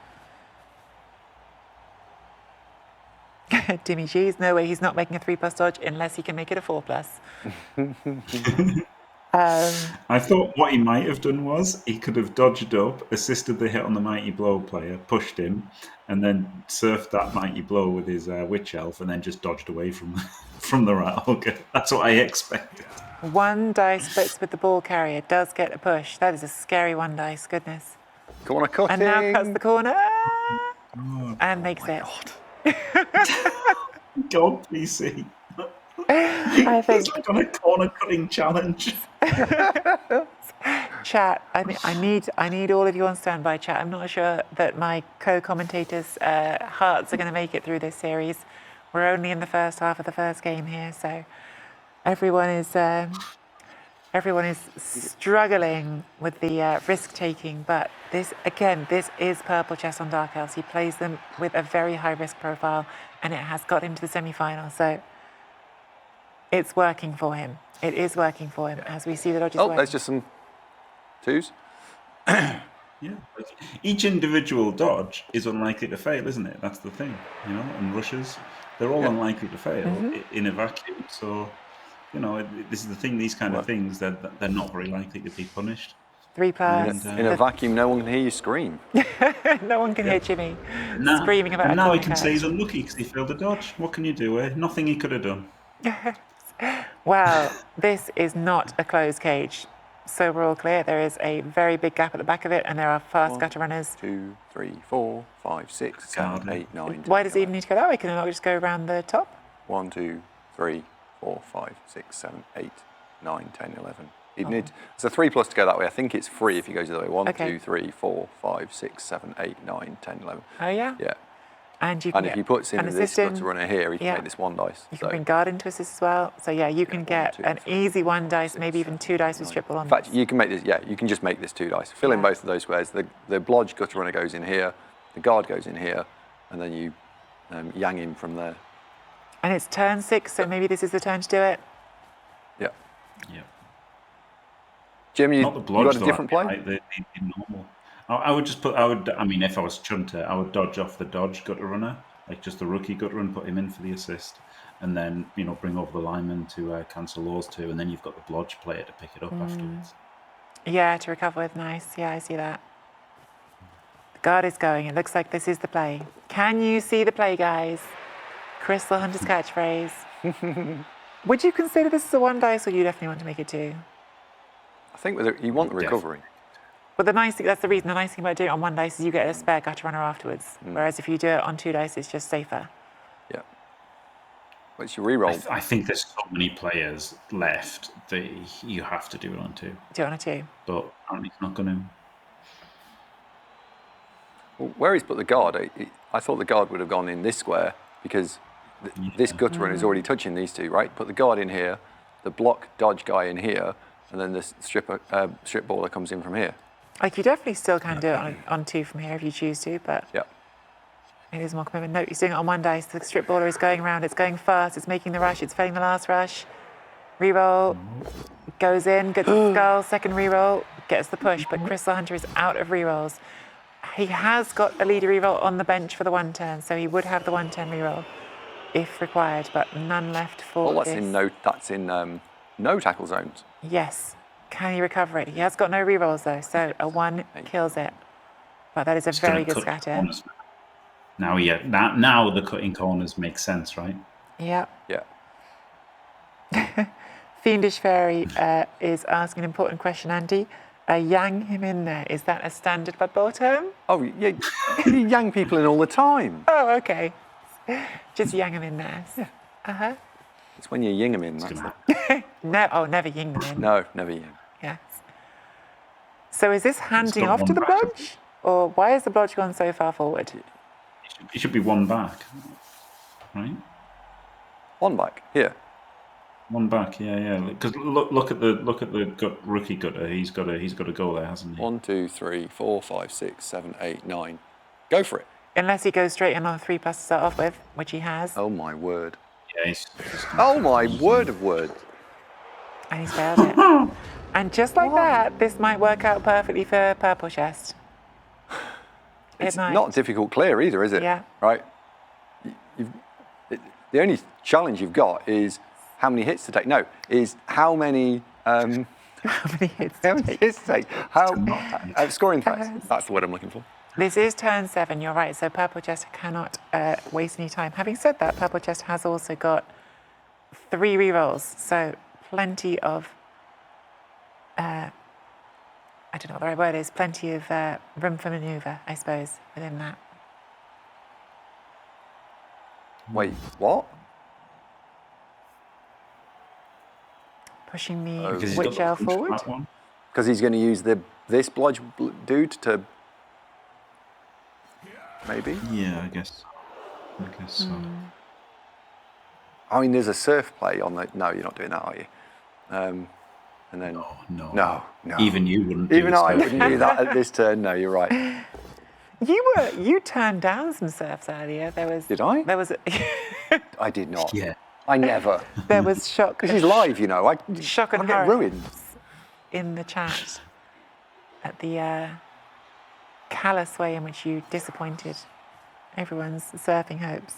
Dimmy G's, no way he's not making a 3+ dodge unless he can make it a 4+. I thought what he might have done was he could have dodged up, assisted the hit on the Mighty Blow player, pushed him, and then surfed that Mighty Blow with his Witch Elf, and then just dodged away from the Rat Ogre. That's what I expected. 1 dice splits with the ball carrier, does get a push. That is a scary 1 dice, goodness. corner cutting. And now cuts the corner and makes it. God, PC. I think It's like on a corner cutting challenge. chat. I need all of you on standby, chat. I'm not sure that my co-commentators' hearts are going to make it through this series. We're only in the first half of the first game here, so everyone is struggling with the risk taking. But this is PurpleChest on Dark Elves. He plays them with a very high risk profile, and it has got him to the semi-final. So it's working for him. It is working for him as we see the dodges. Oh, there's just some twos. Yeah, like each individual dodge is unlikely to fail, isn't it? That's the thing, you know. And rushes, they're all unlikely to fail in a vacuum. So, you know, this is the thing. These kind of things, they're not very likely to be punished. 3+. In a vacuum, no one can hear you scream. No one can hear Jimmy Now, screaming about. And a now he comic can catch. say he's unlucky because he failed a dodge. What can you do? Nothing he could have done. Well, this is not a closed cage. So we're all clear. There is a very big gap at the back of it, and there are fast gutter runners. 2, 3, 4, 5, 6, 7, Garden. 8, 9. Why does it even need to go that way? Can it not just go around the top? 1, 2, 3, 4, 5, 6, 7, 8, 9, 10, 11. You'd need, it's a 3+ to go that way. I think it's free if you go the other way. 1, Okay. 2, 3, 4, 5, 6, 7, 8, 9, 10, 11. Oh yeah. Yeah. And you can And if get he puts in an this assist in. gutter runner here, he can Yeah. make this 1 dice. You So, can bring guard into assist as well. So yeah, you can 1, get 2, an 3, easy 1 dice, 6, maybe even 2 dice with 9. triple on. In fact, you can make this. Yeah, you can just make this 2 dice. Fill in Yeah. both of those squares. The blodge gutter runner goes in here. The guard goes in here, and then you yang him from there. And it's turn 6, so maybe this is the turn to do it. Yeah. Yeah. Jim, you Not the got blodge, a though, different play? like the normal. I would just put. I mean, if I was Chunter, I would dodge off the dodge gutter runner, like just the rookie gutter runner, put him in for the assist, and then bring over the lineman to cancel those 2, and then you've got the blodge player to pick it up afterwards. Yeah, to recover with. Nice. Yeah, I see that. The guard is going. It looks like this is the play. Can you see the play, guys? Crystal Hunter's catchphrase. Would you consider this as a 1 dice, or you definitely want to make it 2? I think you want the recovery. But the nice thing, that's the reason, the nice thing about doing it on 1 dice is you get a spare gutter runner afterwards. Whereas if you do it on 2 dice, it's just safer. Yeah. What's your reroll? I think there's so many players left that you have to do it on 2. Do it on a 2. But apparently he's not going to. Well, where he's put the guard, I thought the guard would have gone in this square because this gutter runner is already touching these 2, right? Put the guard in here, the block dodge guy in here, and then the strip baller comes in from here. Like, you definitely still can do it on 2 from here if you choose to, but Yeah. it is more commitment. No, he's doing it on 1 dice. The strip baller is going around, it's going fast, it's making the rush, it's failing the last rush. Reroll, goes in, gets the skull, second reroll, gets the push, but Crystal Hunter is out of rerolls. He has got a leader reroll on the bench for the 1 turn, so he would have the 1 turn reroll if required, but none left for Well, this. that's in no tackle zones. Yes. Can he recover it? He has got no rerolls though, so a 1 kills it. But that is a Just gonna very good cut scatter. corners. Now the cutting corners make sense, right? Yep. Yeah. Fiendish Fairy is asking an important question, Andy. Yang him in there. Is that a standard Blood Bowl term? Oh, yeah. You yang people in all the time. Oh, okay. Just yang him in there. Uh-huh. It's when you ying them in. That's it. No, never ying them in. No, never yang. Yes. So is this handing got off to one the back. blodge? Or why has the blodge gone so far forward? It should be 1 back, right? 1 back here. 1 back, yeah. Because look at the rookie gutter. He's got to go there, hasn't he? 1, 2, 3, 4, 5, 6, 7, 8, 9. Go for it. Unless he goes straight in on a 3+ to start off with, which he has. Oh my word. Yeah, he's Oh my word of words. And he's failed it. And just like that, this might work out perfectly for PurpleChest. It's might. not difficult clear either, is it? Yeah. Right? The only challenge you've got is how many hits to take. No, is how many How many hits? how many hits to take. How scoring threats. That's the word I'm looking for. This is turn 7, you're right. So PurpleChest cannot waste any time. Having said that, PurpleChest has also got 3 rerolls. So plenty of, I don't know what the right word is, plenty of room for manoeuvre, I suppose, within that. Wait, what? Pushing the Because he's witch got elf the forward. that one. Because he's going to use this blodge dude to... Maybe? Yeah, I guess so. I mean, there's a surf play on the... No, you're not doing that, are you? And then... No. No. Even you wouldn't do Even I surf. wouldn't do that at this turn. No, you're right. You turned down some surfs earlier. Did I? There was I did not. Yeah. I never. there was shock. This is live, you know. Shock and I get horror ruined. in the chat at the callous way in which you disappointed everyone's surfing hopes.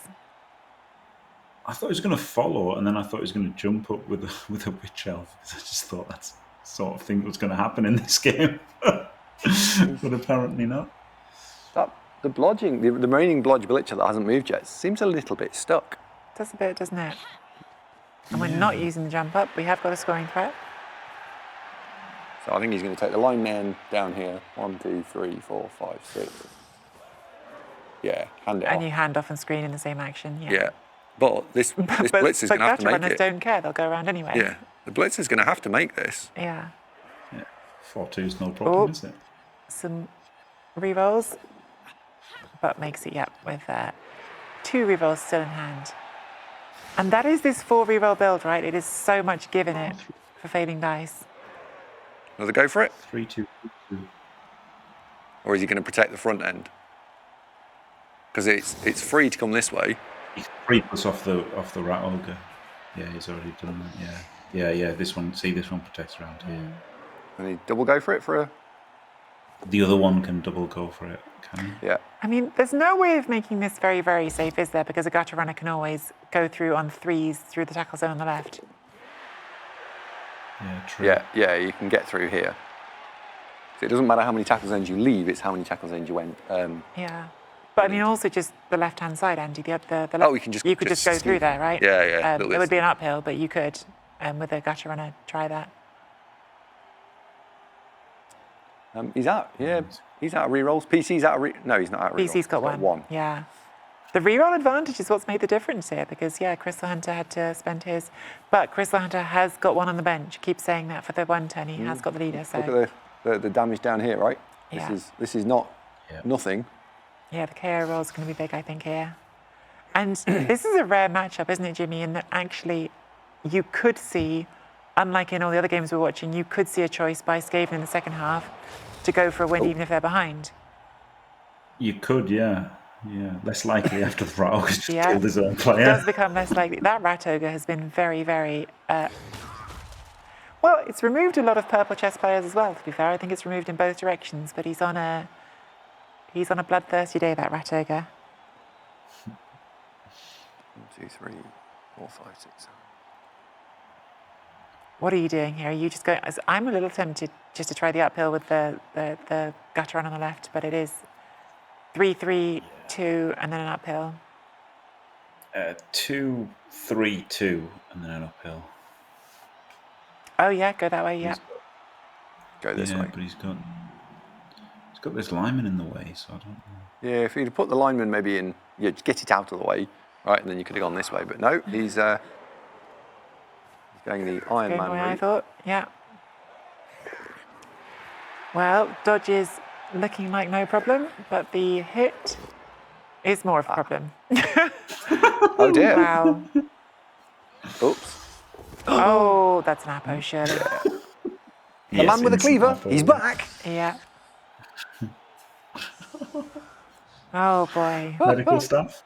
I thought he was going to follow, and then I thought he was going to jump up with a witch elf. I just thought that's the sort of thing that was going to happen in this game. But apparently not. The blodging, the remaining blodge blitzer that hasn't moved yet seems a little bit stuck. Does a bit, doesn't it? And we're not using the jump up. We have got a scoring threat. So I think he's going to take the line man down here. 1, 2, 3, 4, 5, 6. Yeah, hand it off. And you hand off and screen in the same action. Yeah. But this blitzer's going to have to make runners it. don't care. They'll go around anyway. Yeah. The blitzer's going to have to make this. Yeah. 4-2's no problem, is it? Some rerolls, but makes it, with 2 rerolls still in hand. And that is this 4 reroll build, right? It is so much given it for failing dice. Another go for it? 3-2. Or is he going to protect the front end? Because it's free to come this way. He's 3+ off the rat ogre. Yeah, he's already done that. Yeah. This one protects around here. And he double go for it for a... The other one can double go for it, can he? Yeah. I mean, there's no way of making this very, very safe, is there? Because a gutter runner can always go through on 3s through the tackle zone on the left. Yeah, true. Yeah, you can get through here. So it doesn't matter how many tackle zones you leave, it's how many tackle zones you went. Yeah. But I mean, also just the left-hand side, Andy. The left, you can just... You could just go through there, right? Yeah. It would be an uphill, but you could, with a gutter runner, try that. He's out of rerolls. PC's out of No, he's not out of rerolls. PC's got one. Yeah. The reroll advantage is what's made the difference here because, Crystal Hunter had to spend his. But Crystal Hunter has got one on the bench. Keep saying that for the one turn. He has got the leader. So. Look at the damage down here, right? Yeah. This is not nothing. Yeah, the KO roll is going to be big, I think, here. And this is a rare matchup, isn't it, Jimmy? In that actually you could see, unlike in all the other games we're watching, you could see a choice by Skaven in the second half to go for a win even if they're behind. You could, yeah. Less likely after the rat ogre just killed his own player. It does become less likely. That rat ogre has been very, very... well, it's removed a lot of PurpleChest players as well, to be fair. I think it's removed in both directions, but he's on a bloodthirsty day, that rat ogre. 1, 2, 3, 4, 5, 6, 7. What are you doing here? Are you just going... I'm a little tempted just to try the uphill with the gutter on the left, but it is 3, 3, 2, and then an uphill. 2, 3, 2, and then an uphill. Oh, yeah, go that way, yeah. Go this way. But he's got this lineman in the way, so I don't know. Yeah, if you'd put the lineman maybe in, get it out of the way, right, and then you could have gone this way. But no, he's going the Iron Man way, route. I thought, yeah. Well, dodge is looking like no problem, but the hit is more of a problem. Oh dear. Wow. Oops. Oh, that's an Apo, surely. The man with the cleaver, he's back. Yeah. Oh, boy. Medical staff?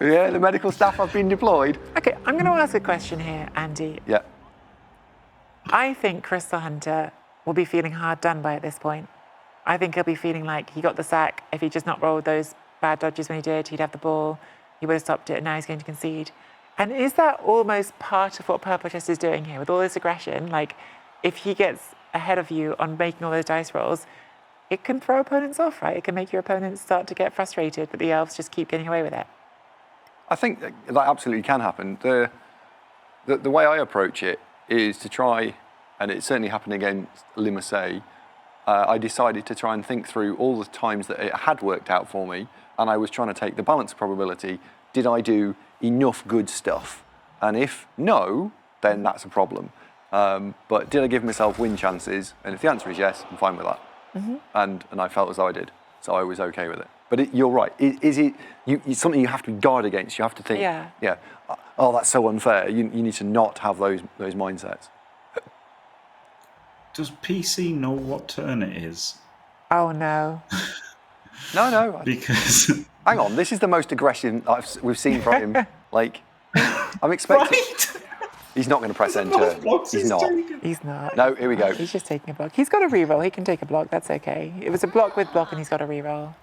Yeah, the medical staff have been deployed. Okay, I'm going to ask a question here, Andy. Yeah. I think Crystal Hunter will be feeling hard done by at this point. I think he'll be feeling like he got the sack. If he'd just not rolled those bad dodges when he did, he'd have the ball. He would have stopped it, and now he's going to concede. And is that almost part of what PurpleChest is doing here with all this aggression? Like, if he gets ahead of you on making all those dice rolls, it can throw opponents off, right? It can make your opponents start to get frustrated, but the elves just keep getting away with it. I think that absolutely can happen. The way I approach it is to try, and it certainly happened against Limassol, I decided to try and think through all the times that it had worked out for me, and I was trying to take the balance of probability. Did I do enough good stuff? And if no, then that's a problem. But did I give myself win chances? And if the answer is yes, I'm fine with that. And I felt as though I did, so I was okay with it. But you're right. Is it something you have to guard against? You have to think, yeah. Oh, that's so unfair. You need to not have those mindsets. Does PC know what turn it is? Oh no. No. Because Hang on, this is the most aggressive we've seen from him. Like, I'm expecting. right? He's not going to press enter. He's not. He's not. No, here we go. He's just taking a block. He's got a reroll. He can take a block. That's okay. It was a block with block, and he's got a reroll.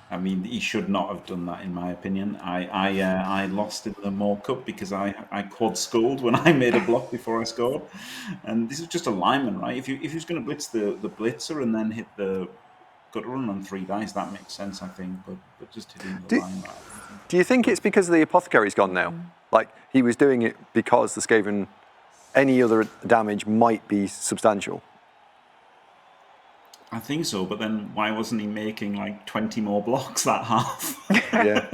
I mean, he should not have done that, in my opinion. I lost in the Moore Cup because I quad scored when I made a block before I scored, and this is just a lineman, right? If he was going to blitz the blitzer and then hit the gut run on 3 dice, that makes sense, I think. But just hitting the lineman. Do you think it's because the apothecary's gone now? Like, he was doing it because the Skaven, any other damage might be substantial? I think so, but then why wasn't he making like 20 more blocks that half? Yeah.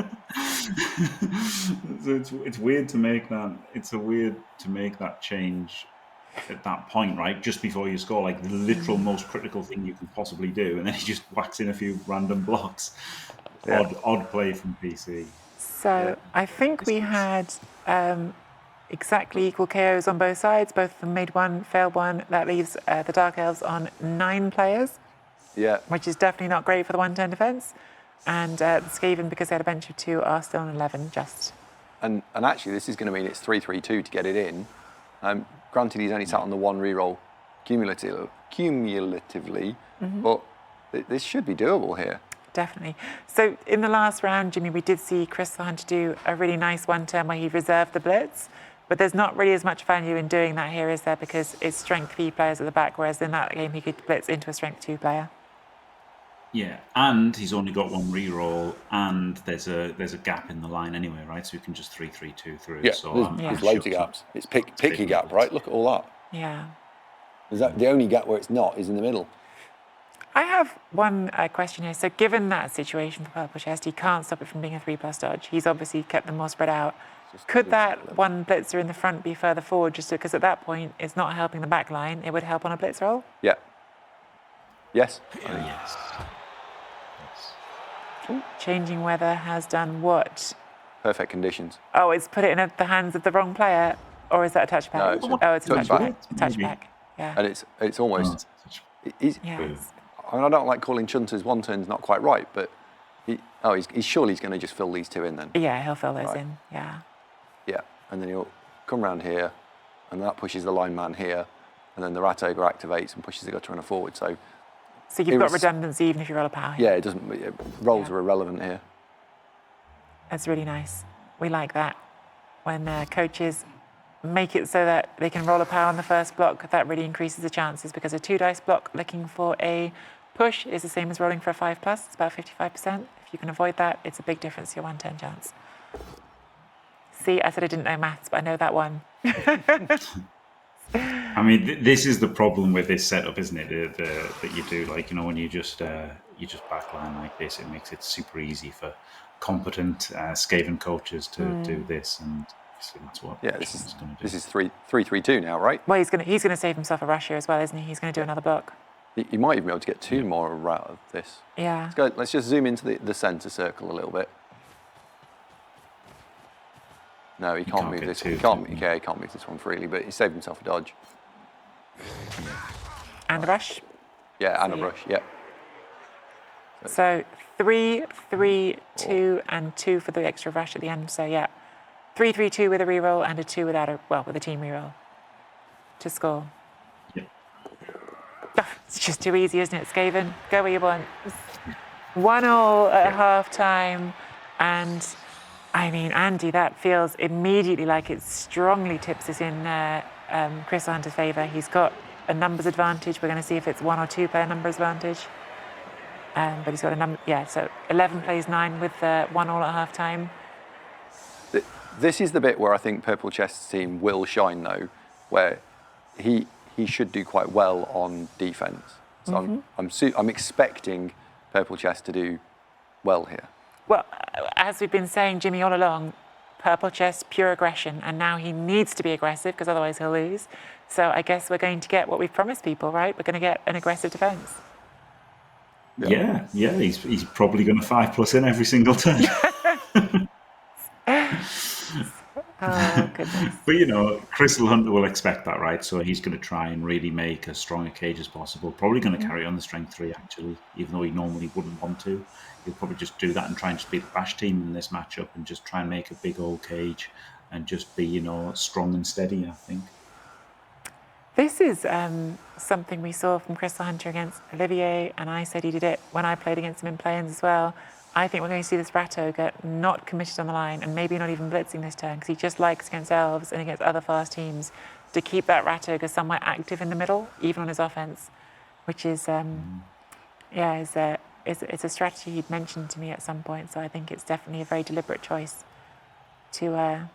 So it's weird to make that. It's weird to make that change at that point, right? Just before you score, like the literal most critical thing you can possibly do, and then he just whacks in a few random blocks. Yeah. Odd play from PC. So I think we had exactly equal KOs on both sides. Both of them made 1, failed 1. That leaves the Dark Elves on 9 players. Yeah. Which is definitely not great for the 1-turn defence. And the Skaven, because they had a bench of 2, are still on 11 just. And actually, this is going to mean it's 3-3-2 to get it in. Granted, he's only sat on the 1 reroll cumulatively, but this should be doable here. Definitely. So in the last round, Jimmy, we did see Chris the Hunter do a really nice 1-turn where he reserved the blitz. But there's not really as much value in doing that here, is there? Because it's strength 3 players at the back, whereas in that game he could blitz into a strength 2 player. Yeah, and he's only got 1 reroll, and there's a gap in the line anyway, right? So you can just 3-3-2 through. Yeah, so there's loads of gaps. It's picky gap, right? Look at all that. Yeah. Is that the only gap where it's not is in the middle? I have one question here. So given that situation for PurpleChest, he can't stop it from being a 3+ dodge. He's obviously kept them more spread out. Could that 1 blitzer in the front be further forward, just because at that point it's not helping the back line, it would help on a blitz roll? Yeah. Yes. Yes. Changing weather has done what? Perfect conditions. Oh, it's put it in the hands of the wrong player? Or is that a touchback? No, it's a it's a touchback. Touchback, yeah. And it's almost. Yes. I mean, I don't like calling Chunter's 1-turn's not quite right, but he's surely going to just fill these 2 in then. Yeah, he'll fill those in. Yeah. Yeah, and then he'll come round here, and that pushes the lineman here, and then the Rat Ogre activates and pushes the Gutter Runner forward. So you've got redundancy even if you roll a power. Yeah, rolls are irrelevant here. That's really nice. We like that. When coaches make it so that they can roll a power on the first block, that really increases the chances, because a 2 dice block looking for a push is the same as rolling for a 5+. It's about 55%. If you can avoid that, it's a big difference to your 1-turn chance. See, I said I didn't know maths, but I know that one. I mean, this is the problem with this setup, isn't it? That you do, like, when you just backline like this, it makes it super easy for competent Skaven coaches to do this, and that's what. Yeah, this is going to do. This is 3-3-2 now, right? Well, he's gonna save himself a rush here as well, isn't he? He's gonna do another block. He might even be able to get 2 more out of this. Yeah. Let's just zoom into the centre circle a little bit. No, he can't move this. He can't move this one freely, but he saved himself a dodge. And a rush. Yeah, and a rush. Yeah. So 3, 3, 2, and 2 for the extra rush at the end. So yeah, 3, 3, 2 with a reroll and a 2 with a team reroll to score. Yeah. It's just too easy, isn't it, Skaven? Go where you want. 1-1 at half time, and I mean, Andy, that feels immediately like it strongly tips us in Chris Hunter's favour. He's got a numbers advantage. We're going to see if it's 1 or 2 player numbers advantage. But he's got a number, so 11 plays 9 with 1-1 at half time. This is the bit where I think PurpleChest's team will shine, though, where he should do quite well on defence. So I'm expecting PurpleChest to do well here. Well, as we've been saying, Jimmy, all along, PurpleChest, pure aggression, and now he needs to be aggressive because otherwise he'll lose. So I guess we're going to get what we've promised people, right? We're going to get an aggressive defense. Yeah, he's probably going to 5+ in every single turn. Oh, goodness. But, Crystal Hunter will expect that, right? So he's going to try and really make as strong a cage as possible. Probably going to carry on the strength 3, actually, even though he normally wouldn't want to. He'll probably just do that and try and just be the bash team in this matchup and just try and make a big old cage and just be, strong and steady, I think. This is something we saw from Crystal Hunter against Olivier, and I said he did it when I played against him in play-ins as well. I think we're going to see this Rat Ogre not committed on the line and maybe not even blitzing this turn because he just likes against elves and against other fast teams to keep that Rat Ogre somewhere active in the middle, even on his offense, which is, it's a strategy he'd mentioned to me at some point. So I think it's definitely a very deliberate choice to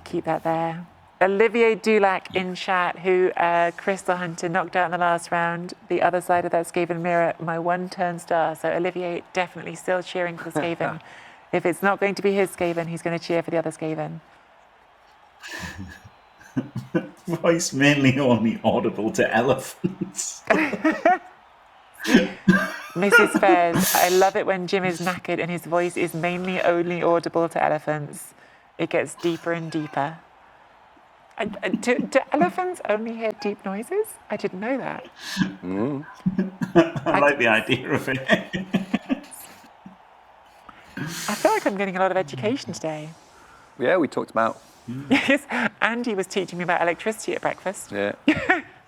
keep that there. Olivier Dulac in chat, who Crystal Hunter knocked out in the last round. The other side of that Skaven mirror, my one-turn star. So Olivier definitely still cheering for the Skaven. If it's not going to be his Skaven, he's going to cheer for the other Skaven. Voice mainly only audible to elephants. Mrs. Fairs, I love it when Jim is knackered and his voice is mainly only audible to elephants. It gets deeper and deeper. Do elephants only hear deep noises? I didn't know that. I like the idea of it. I feel like I'm getting a lot of education today. Yeah, we talked about. Yes, Andy was teaching me about electricity at breakfast. Yeah.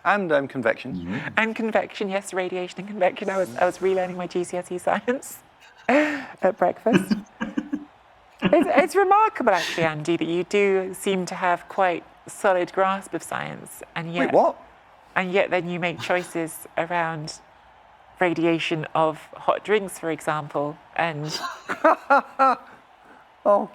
And convection. And convection, yes, radiation and convection. I was relearning my GCSE science at breakfast. It's remarkable, actually, Andy, that you do seem to have quite solid grasp of science, and yet Wait, what? And yet then you make choices around radiation of hot drinks, for example, and Oh,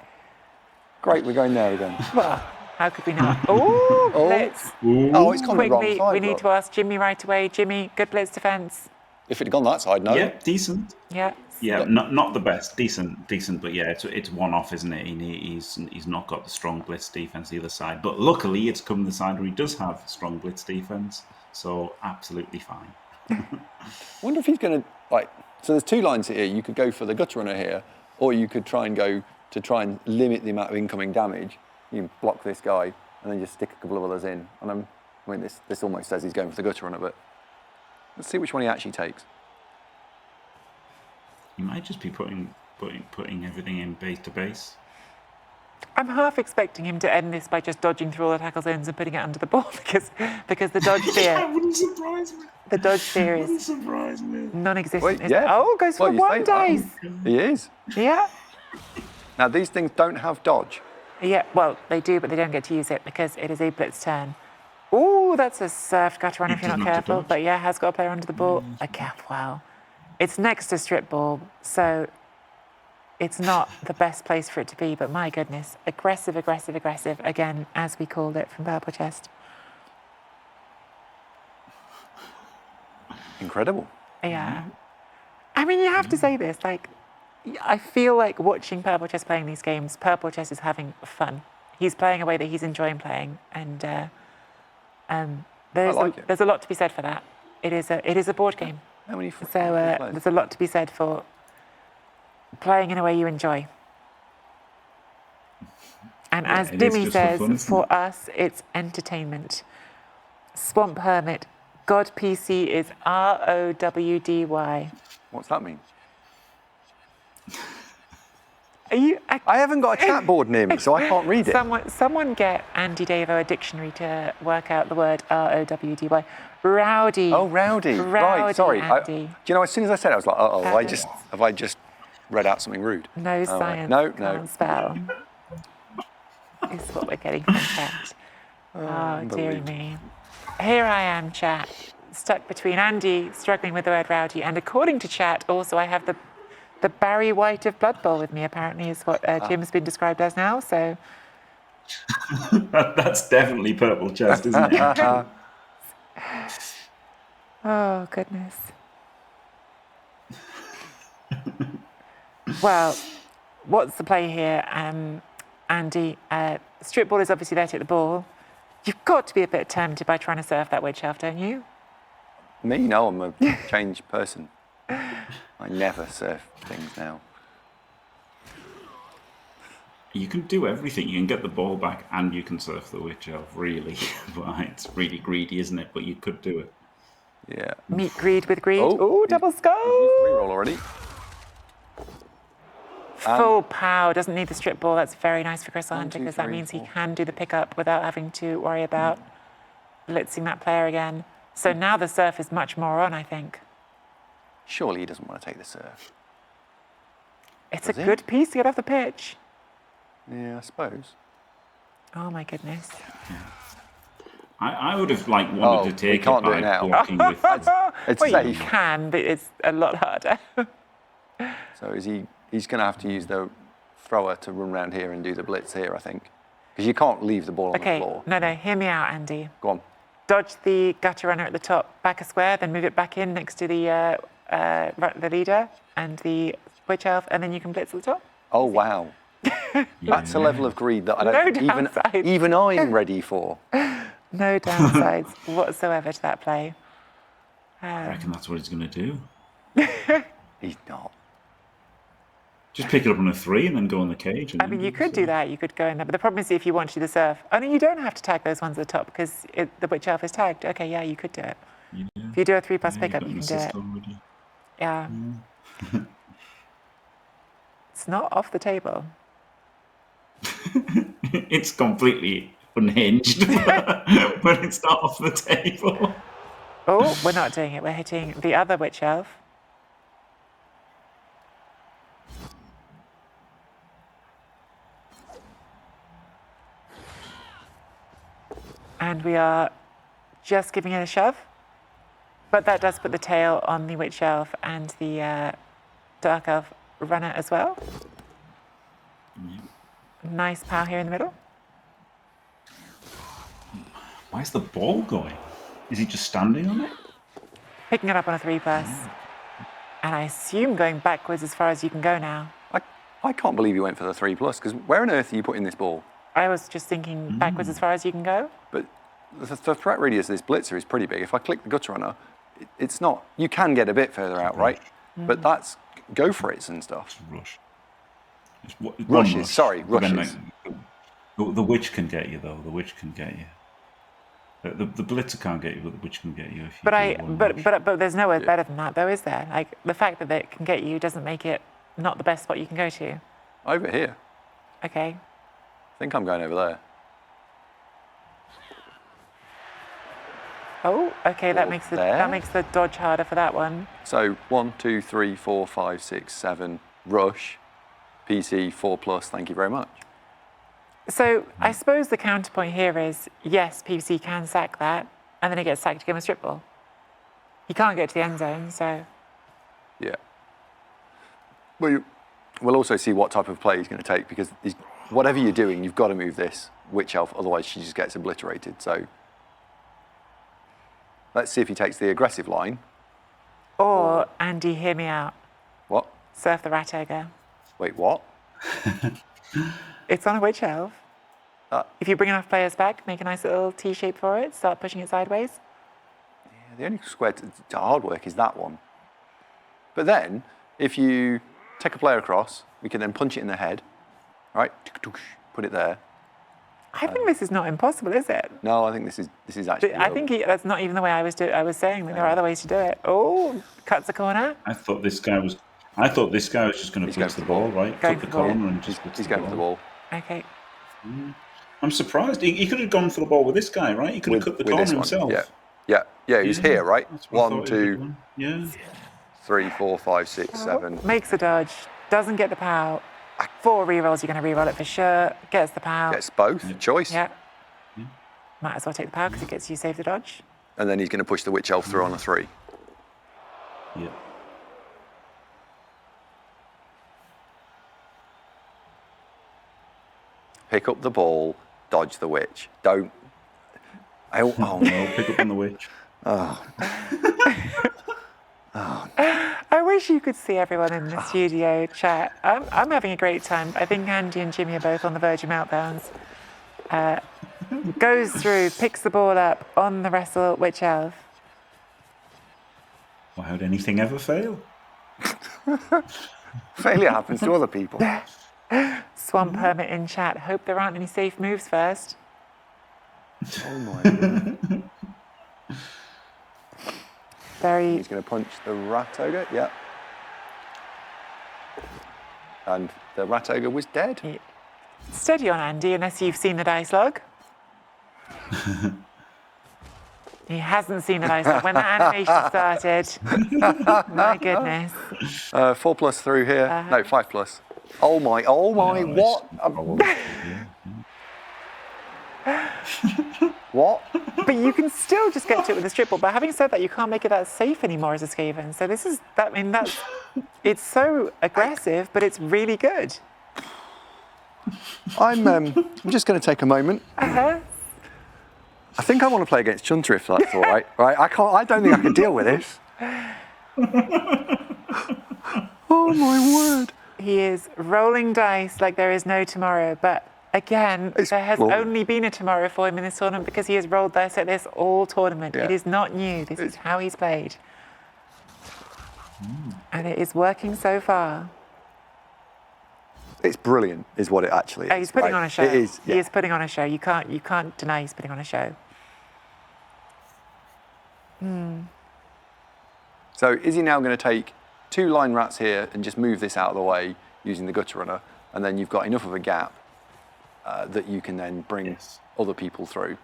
great, we're going there again. well, how could we not? Oh, blitz! Oh, it's gone the wrong Quickly, side. we need to ask Jimmy right away. Jimmy, good blitz defense. If it had gone that side, no. Yeah, decent. Yeah. Yeah, not the best, decent, but yeah, it's one off, isn't it? He's not got the strong blitz defense the other side, but luckily it's come the side where he does have strong blitz defense, so absolutely fine. I wonder if he's going to So there's 2 lines here. You could go for the gutter runner here, or you could try and go to try and limit the amount of incoming damage. You can block this guy and then just stick a couple of others in. And this almost says he's going for the gutter runner, but let's see which one he actually takes. He might just be putting everything in base to base. I'm half expecting him to end this by just dodging through all the tackle zones and putting it under the ball because the dodge fear. That wouldn't surprise me. The dodge fear Wouldn't is surprise me. non-existent. Wait, yeah. Oh, goes for Well, you 1 say that. dice. He is. Yeah. Now, these things don't have dodge. Yeah, well, they do, but they don't get to use it because it is a blitz turn. Ooh, that's a surf gutter run if you're not careful. But yeah, has got a player under the ball. A cap, wow. It's next to strip ball, so it's not the best place for it to be, but my goodness. Aggressive, aggressive, aggressive, again, as we called it from PurpleChest. Incredible. Yeah. I mean, you have to say this, I feel like watching PurpleChest playing these games, PurpleChest is having fun. He's playing a way that he's enjoying playing, and there's a lot to be said for that. It is a board game. How many So there's a lot to be said for playing in a way you enjoy. And as Dimmy says, for us, it's entertainment. Swamp Hermit, God PC is ROWDY. What's that mean? Are you? I haven't got a chat board near me, so I can't read it. Someone get Andy Davo a dictionary to work out the word ROWDY. Rowdy. Oh, rowdy. Right, sorry. Andy. Do you know, as soon as I said it, I was like, uh-oh, have I just read out something rude? No science. No. Can't spell. Is what we're getting from chat. Oh, dearie me. Here I am, chat, stuck between Andy struggling with the word rowdy, and according to chat, also I have the Barry White of Blood Bowl with me, apparently, is what Jim's been described as now, so... That's definitely PurpleChest, isn't it? Oh, goodness. Well, what's the play here, Andy? Strip ball is obviously there to take the ball. You've got to be a bit tempted by trying to surf that witch elf, don't you? Me? No, I'm a changed person. I never surf things now. You can do everything. You can get the ball back and you can surf the witch elf, really. But it's really greedy, isn't it? But you could do it. Yeah. Meet greed with greed. Oh, Oh, double skull. Reroll already. Full pow. Doesn't need the strip ball. That's very nice for Chris 1, Hunter 2, because that 3, means he 4. can do the pickup without having to worry about blitzing that player again. So now the surf is much more on, I think. Surely he doesn't want to take the surf. It's Does a he? good piece to get off the pitch. Yeah, I suppose. Oh my goodness. I would have wanted to we take can't it do by it now. blocking with. It's Well, you safe. can, but it's a lot harder. So is he? He's going to have to use the thrower to run around here and do the blitz here, I think, because you can't leave the ball on the Okay, floor. no, hear me out, Andy. Go on. Dodge the gutter runner at the top, back a square, then move it back in next to the leader and the witch elf, and then you can blitz at the top. Oh wow, that's a level of greed that I don't No think downside. even I'm ready for. No downsides whatsoever to that play. I reckon that's what he's going to do. He's not. Just pick it up on a 3 and then go on the cage. And I mean, you could do that. You could go in there. But the problem is if you want to do the surf. Oh, no, you don't have to tag those ones at the top because the witch elf is tagged. Okay, yeah, you could do it. Yeah. If you do a 3+ Yeah, pickup, you've you got can do an it. assist already. Yeah. It's not off the table. It's completely unhinged, but it's not off the table. Oh, we're not doing it. We're hitting the other witch elf. And we are just giving it a shove. But that does put the tail on the witch elf and the dark elf runner as well. Nice power here in the middle. Where's the ball going? Is he just standing on it? Picking it up on a 3+. And I assume going backwards as far as you can go now. I can't believe you went for the 3+, because where on earth are you putting this ball? I was just thinking backwards as far as you can go. But the threat radius of this blitzer is pretty big. If I click the gutter runner, it's not. You can get a bit further out, right? But that's go for it and stuff. Rush. Rushes, sorry, But then, rushes. the witch can get you, though. The witch can get you. The blitzer can't get you, but the witch can get you if you do one rush. But there's nowhere better than that, though, is there? Like the fact that it can get you doesn't make it not the best spot you can go to. Over here. Okay. I think I'm going over there. Oh, okay. That Or makes there. that makes the dodge harder for that one. So 1, 2, 3, 4, 5, 6, 7, rush, PC 4+. Thank you very much. So I suppose the counterpoint here is yes, PVC can sack that, and then it gets sacked again with strip ball. He can't get to the end zone, so Yeah. We'll also see what type of play he's going to take, because whatever you're doing, you've got to move this witch elf, otherwise she just gets obliterated. So let's see if he takes the aggressive line. or Andy, hear me out. What? Surf the rat ogre. Wait, what? It's on a witch elf. Uh, If you bring enough players back, make a nice little T shape for it, start pushing it sideways. The only square to hard work is that one. But then, if you take a player across, we can then punch it in the head, right? Put it there. I think this is not impossible, is it? No, I think this is actually. I think that's not even the way I was saying. There are other ways to do it. Oh, cuts the corner. I thought this guy was just going to blitz the ball, right? Going Cut the for the ball. corner and just blitz he's the going for the ball. ball. Okay. I'm surprised. He could have gone for the ball with this guy, right? He could have cut the corner this one. himself. Yeah. He was here, right? That's what I 1, thought he would 2, have done. Yeah. 3, 4, 5, 6, 7. Makes a dodge. Doesn't get the pow. 4 rerolls. You're going to reroll it for sure. Gets the pow. Gets both. Choice. Yeah. Might as well take the power because it gets you save the dodge. And then he's going to push the witch elf through on a 3. Yeah. Pick up the ball, dodge the witch. Don't. Oh no. Pick up on the witch. I wish wish you could see everyone in the studio chat. I'm having a great time. I think Andy and Jimmy are both on the verge of meltdowns. Goes through, picks the ball up on the wrestle witch elf. Why would anything ever fail? Failure happens to other people. Swamp Hermit in chat. Hope there aren't any safe moves first. Oh my goodness. Very. He's going to punch the rat ogre. Yeah. And the rat ogre was dead. Steady on, Andy, unless you've seen the dice log. He hasn't seen the dice log. When that animation started, my goodness. 4+ through here. No, 5+. Oh my, what? What? But you can still just get to it with a strip ball. But having said that, you can't make it that safe anymore as a Skaven. So this is, that. I mean, that's, it's so aggressive, but it's really good. I'm just going to take a moment. I think I want to play against Chunter if that's all right. Right? I don't think I can deal with this. Oh my word. He is rolling dice like there is no tomorrow. But again, there has only been a tomorrow for him in this tournament because he has rolled dice like this all tournament. Yeah. It is not new. This is how he's played. And it is working so far. It's brilliant, is what it actually is. Oh, he's putting on a show. It is. Yeah. He is putting on a show. You can't deny he's putting on a show. So is he now going to take 2 line rats here and just move this out of the way using the gutter runner, and then you've got enough of a gap that you can then bring other people through?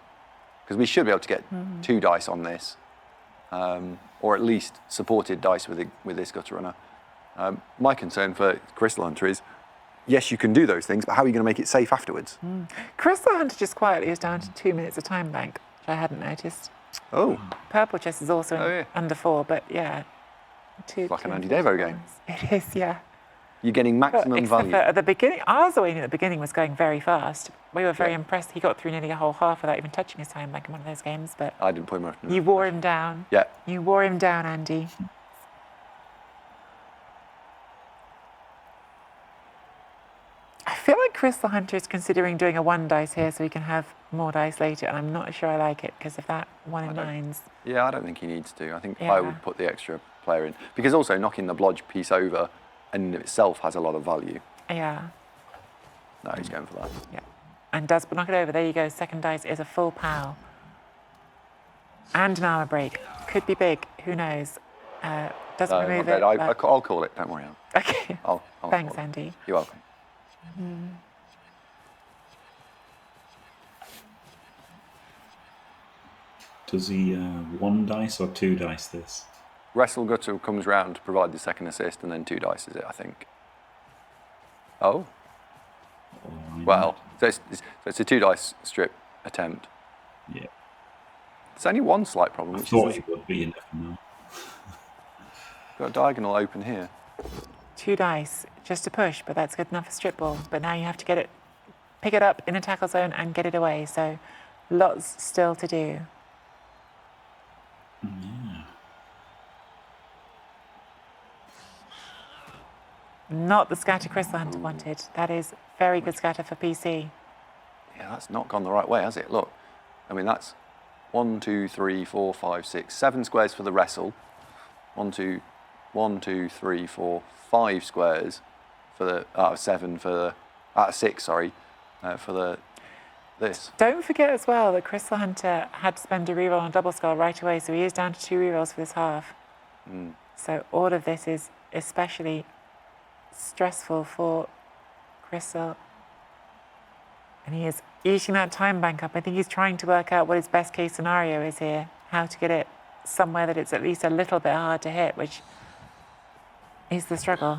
Because we should be able to get 2 dice on this, or at least supported dice with this gutter runner. My concern for Crystal Hunter is, yes, you can do those things, but how are you going to make it safe afterwards? Crystal Hunter just quietly is down to 2 minutes of time bank, which I hadn't noticed. Oh, PurpleChest is also under 4, but yeah. like an Andy Davo game. It is, yeah. You're getting maximum Except value. for at the beginning, Arzawayne at the beginning was going very fast. We were very impressed. He got through nearly a whole half without even touching his time bank in one of those games, but I didn't put him up. you wore him down. Yeah. You wore him down, Andy. I feel like Crystal Hunter is considering doing a 1 dice here so he can have more dice later, and I'm not sure I like it because of that 1 in 9s. Yeah, I don't think he needs to. I think I would put the extra player in. Because also knocking the blodge piece over in itself has a lot of value. Yeah. No, he's going for that. Yeah. And does knock it over. There you go. Second dice is a full POW. And an armor break. Could be big. Who knows? Doesn't remove it. I'll call it. Don't worry. Okay. I'll Thanks, call it. Andy. You're welcome. Does he 1 dice or 2 dice this? Wrestle Gutter comes round to provide the second assist, and then 2 dice is it, I think. Oh. Well, so it's a 2 dice strip attempt. Yeah. It's only 1 slight problem. I Which thought is it would be, you never know. got a diagonal open here. 2 dice just to push, but that's good enough for strip ball. But now you have to get it, pick it up in a tackle zone and get it away. So lots still to do. Yeah. Not the scatter Crystal Hunter wanted. That is very good scatter for PC. Yeah, that's not gone the right way, has it? Look, I mean, that's 1, 2, 3, 4, 5, 6, 7 squares for the wrestle. 1, 2, 3, 4, 5 squares for the out of 7 for the out of 6. Sorry, for the this. Don't forget as well that Crystal Hunter had to spend a reroll on double skull right away, so he is down to 2 rerolls for this half. So all of this is especially stressful for Crystal. And he is eating that time bank up. I think he's trying to work out what his best case scenario is here, how to get it somewhere that it's at least a little bit hard to hit, which is the struggle.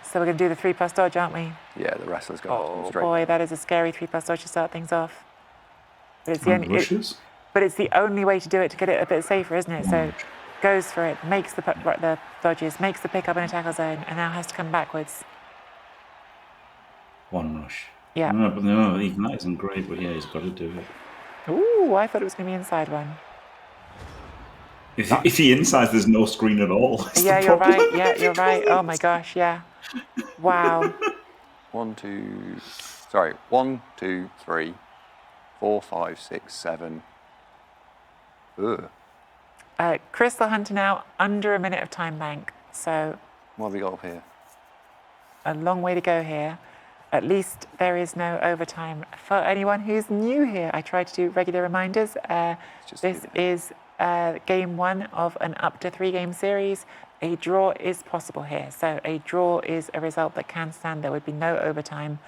So we're going to do the 3+ dodge, aren't we? Yeah, the wrestler's got to come straight. Boy, that is a scary 3+ dodge to start things off. But it's the only, Rushes? but it's the only way to do it to get it a bit safer, isn't it? So goes for it, makes the dodges, makes the pickup in a tackle zone, and now has to come backwards. 1 rush. Yeah. No, but no, even that isn't great, but yeah, he's got to do it. Ooh, I thought it was going to be inside one. If he insides, there's no screen at all. It's Yeah, the you're problem. right. Yeah, you're right. Oh my gosh, yeah. Wow. 1, 2, 3, 4, 5, 6, 7. Ugh. Crystal Hunter now under a minute of time bank. So What have we got up here? a long way to go here. At least there is no overtime for anyone who's new here. I try to do regular reminders. just This do that. is game 1 of an up to 3 game series. A draw is possible here. So a draw is a result that can stand. There would be no overtime.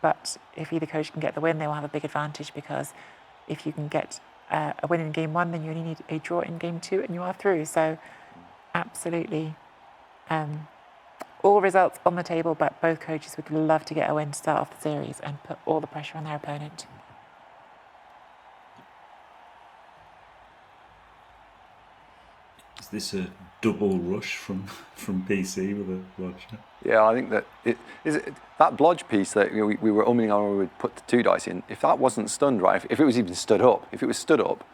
But if either coach can get the win, they will have a big advantage, because if you can get a win in game 1, then you only need a draw in game 2 and you are through. So absolutely. All results on the table, but both coaches would love to get a win to start off the series and put all the pressure on their opponent. Is this a double rush from PC with a bludgeon? Yeah, I think that that blodge piece that we were umming on, we would put the 2 dice in. If that wasn't stunned, right? If it was even stood up, if it was stood up,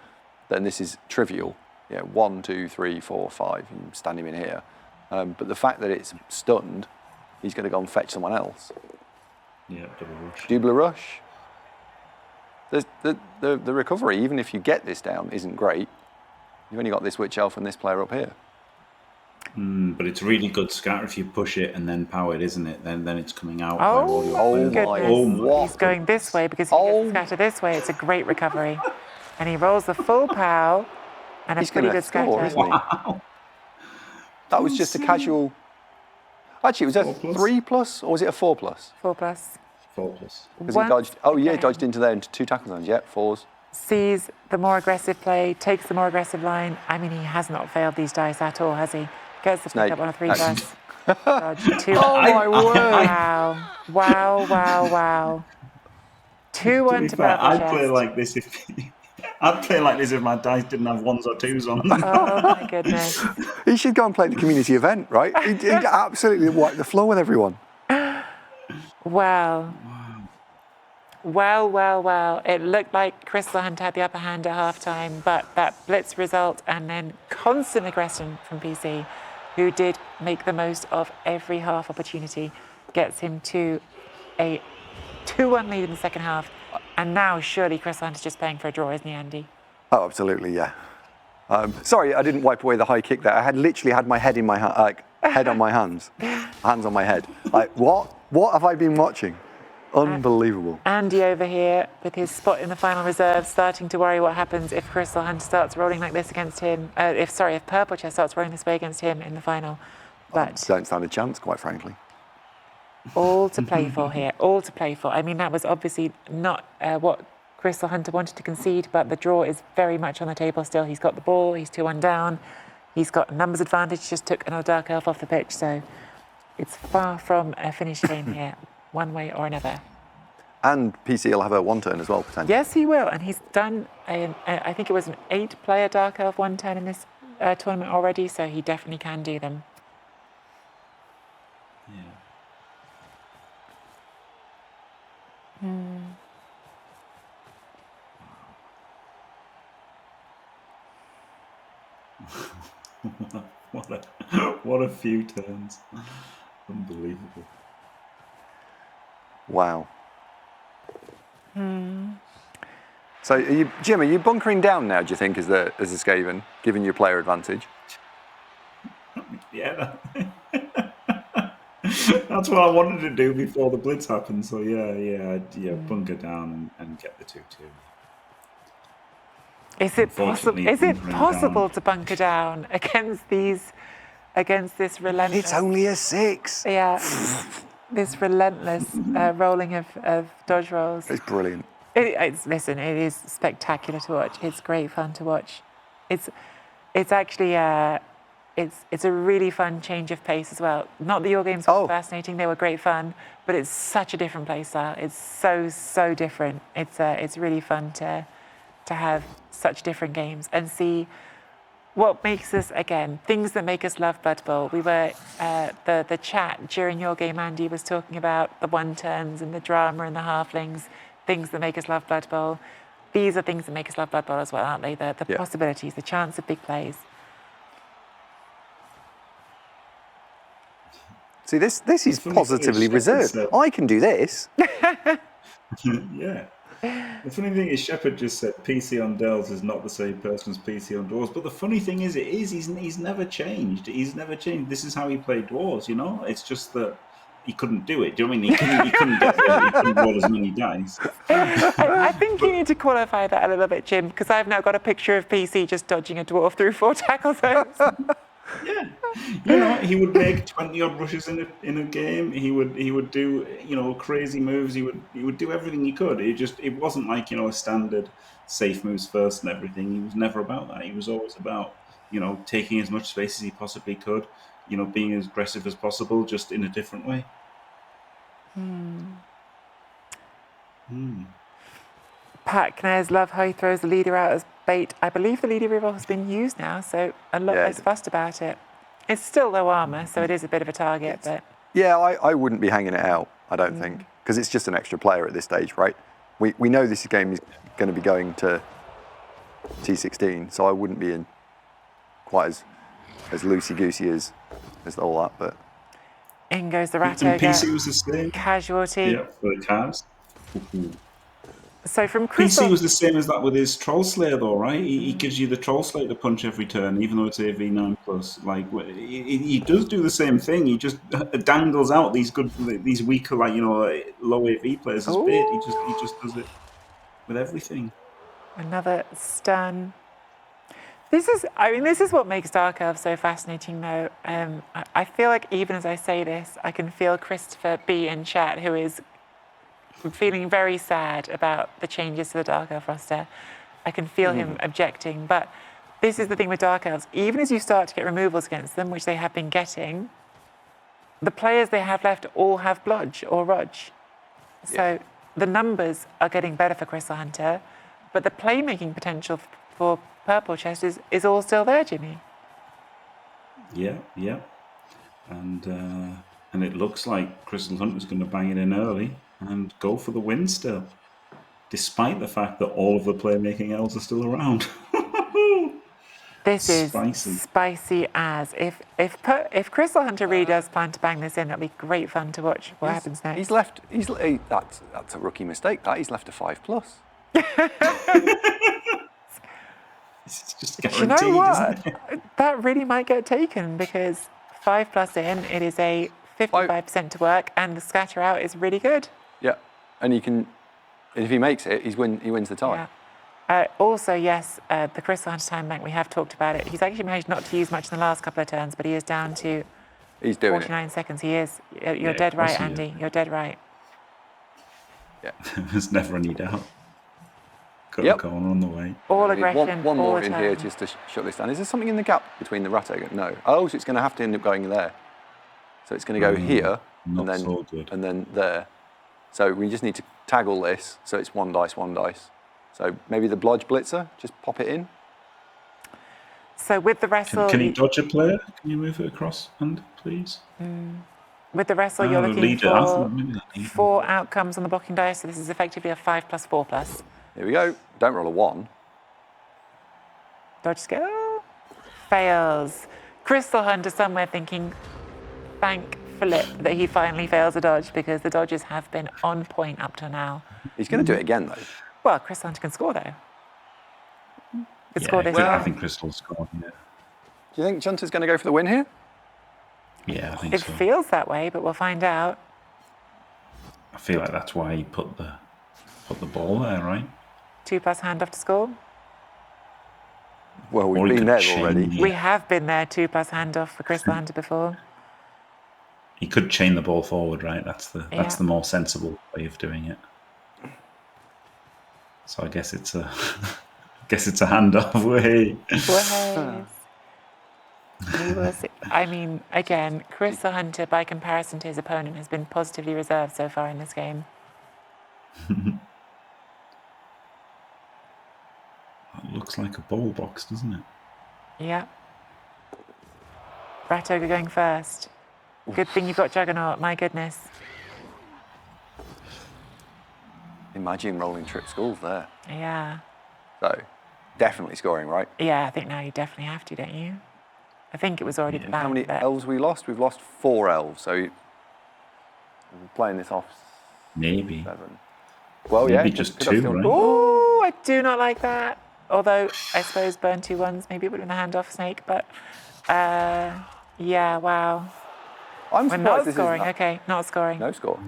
then this is trivial. Yeah, 1, 2, 3, 4, 5. You can stand him in here. But the fact that it's stunned, he's going to go and fetch someone else. Yeah, double rush. Double rush. The recovery, even if you get this down, isn't great. You've only got this witch elf and this player up here. But it's really good scatter if you push it and then power it, isn't it? Then it's coming out. Oh, Oh goodness. my, what? He's going this way, because if he gets scatter this way, it's a great recovery. And he rolls the full pow and a He's pretty going to good score, scatter. isn't he? That was just a casual. Actually, was that 4+? 3+, or was it a 4+? 4+. 4+. Because he Once dodged. Oh yeah, again, dodged into there into 2 tackle zones. Yeah, 4s. Sees the more aggressive play, takes the more aggressive line. I mean, he has not failed these dice at all, has he? Gets the pick Snake. up on a 3+. Dodge, 2. Oh my word! Wow. Wow, wow, wow. 2-1 to Fair, I'd play PurpleChest. like this if I'd play like this if my dice didn't have 1s or 2s on them. Oh my goodness. He should go and play at the community event, right? He'd absolutely wipe the floor with everyone. Wow. Well, well, well. It looked like Crystal Hunter had the upper hand at halftime, but that blitz result and then constant aggression from PC, who did make the most of every half opportunity, gets him to a 2-1 lead in the second half. And now surely Crystal Hunter's just playing for a draw, isn't he, Andy? Oh, absolutely, yeah. Sorry, I didn't wipe away the high kick there. I had literally had my head in my head on my hands on my head. Like, what? What have I been watching? Unbelievable. Andy over here with his spot in the final reserve, starting to worry what happens if Crystal Hunter starts rolling like this against him. If PurpleChest starts rolling this way against him in the final. But Don't stand a chance, quite frankly. all to play for here, all to play for. I mean, that was obviously not what Crystal Hunter wanted to concede, but the draw is very much on the table still. He's got the ball, he's 2-1 down, he's got a numbers advantage, just took another Dark Elf off the pitch, so it's far from a finished game here, one way or another. And PC will have a 1 turn as well, potentially. Yes, he will, and he's done, I think it was an 8-player Dark Elf 1 turn in this tournament already, so he definitely can do them. What a few turns. Unbelievable. Wow. So, Jim, are you bunkering down now, do you think, as a Skaven, giving you player advantage? Yeah. That's what I wanted to do before the blitz happened. So yeah, bunker down and get the 2-2. Is it possible? Unfortunately, Is it bunkering possible down. to bunker down against this relentless? It's only a 6. Yeah, this relentless rolling of dodge rolls. It's brilliant. Listen, it is spectacular to watch. It's great fun to watch. It's actually it's a really fun change of pace as well. Not that your games were fascinating; they were great fun, but it's such a different play style. It's so different. It's really fun to have such different games and see what makes us, again, things that make us love Blood Bowl. We were, the chat during your game, Andy, was talking about the 1 turns and the drama and the halflings, things that make us love Blood Bowl. these are things that make us love Blood Bowl as well, aren't they? The Yeah. possibilities, the chance of big plays. See, this is funny thing is, positively Shepard reserved. said- I can do this. Yeah. The funny thing is, Shepard just said PC on Dells is not the same person as PC on Dwarves. But the funny thing is, he's never changed. He's never changed. This is how he played Dwarves, you know? It's just that he couldn't do it. Do you know what I mean? He couldn't get there. He couldn't roll as many dice. I think you need to qualify that a little bit, Jim, because I've now got a picture of PC just dodging a dwarf through 4 tackle zones. Yeah, you know, he would make 20-odd rushes in a game. He would do, you know, crazy moves. He would do everything he could. It wasn't like, you know, a standard safe moves first and everything. He was never about that. He was always about, you know, taking as much space as he possibly could. You know, being as aggressive as possible, just in a different way. Pat Knez, love how he throws the leader out as bait. I believe the leader reroll has been used now, so a lot Yeah. less fussed about it. It's still low armour, so it is a bit of a target, but Yeah, I wouldn't be hanging it out, I don't think, because it's just an extra player at this stage, right? We know this game is going to be going to T16, so I wouldn't be in quite as loosey-goosey as all that, but... in goes the And Ratogre. PC was the same. Casualty. Yeah, for the Cavs. So from PC Crystal... was the same as that with his Troll Slayer, though, right? He gives you the Troll Slayer to punch every turn, even though it's AV9 plus. Like he does do the same thing. He just dangles out these weaker, like, you know, low AV players as bait. He just does it with everything. Another stun. This is what makes Dark Elves so fascinating, though. I feel like even as I say this, I can feel Christopher B in chat, who is feeling very sad about the changes to the Dark Elf roster. I can feel him objecting, but this is the thing with Dark Elves. Even as you start to get removals against them, which they have been getting, the players they have left all have Blodge or Rodge. So the numbers are getting better for Crystal Hunter, but the playmaking potential for PurpleChest is all still there, Jimmy. Yeah. And it looks like Crystal Hunter's going to bang it in early and go for the win still, despite the fact that all of the playmaking elves are still around. This Spicy. is spicy as. If Crystal Hunter really does plan to bang this in, that'll be great fun to watch what happens next. That's a rookie mistake, he's left a 5+. It's just Do you guaranteed, know what? isn't it? That really might get taken because 5+ in, it is a 55% to work, and the scatter out is really good. Yeah, and if he makes it, he wins the tie. Yeah. Also, yes, the Crystal Hunter time bank, we have talked about it. He's actually managed not to use much in the last couple of turns, but he is down to He's doing 49 seconds. He is. You're Yeah, dead of course right, he is. Andy. You're dead right. Yeah. There's never any doubt. Cut Yep. the corner on the way. All I mean, aggression, one all more the in time. here just to shut this down. Is there something in the gap between the Ratogre? No. Oh, so it's going to have to end up going there. So it's going to go here not and then so good. and then there. So we just need to tag all this. So it's 1 dice, 1 dice. So maybe the Blodge Blitzer, just pop it in. So with the wrestle, Can you dodge a player? Can you move it across, and please? with the wrestle, you're looking leader. I thought maybe that leader. 4 outcomes on the blocking dice. So this is effectively a 5+, 4+. Here we go. Don't roll a 1. Dodge skill fails. Crystal Hunter somewhere thinking, thank Philip that he finally fails a dodge, because the dodges have been on point up to now. He's going to do it again, though. Well, Crystal Hunter can score though. Could score this. I think Crystal's scored. Yeah, Do you think Junter's going to go for the win here? I think It so. feels that way, but we'll find out. I feel like that's why he put the ball there, right? 2+ handoff to score. Well, Or we've he been could there chain already. the- We have been there, 2+ handoff for Crystal Hunter before. He could chain the ball forward, right? That's Yeah. the more sensible way of doing it. So I guess it's a handoff way. Ways. We will see. I mean, again, Crystal Hunter, by comparison to his opponent, has been positively reserved so far in this game. It looks like a bowl box, doesn't it? Yeah. Ratogre going first. Good thing you've got Juggernaut, my goodness. Imagine rolling trip skulls there. Yeah. So, definitely scoring, right? Yeah, I think now you definitely have to, don't you? I think it was already planned. How many but... elves we lost? We've lost 4 elves, so we're playing this off Maybe. 7. Well, Maybe yeah. just could have 2, still- right? Oh, I do not like that. Although, I suppose burn 2 ones, maybe it would have been a handoff snake, but yeah, wow. I'm We're surprised not this scoring, is okay, not scoring. no score.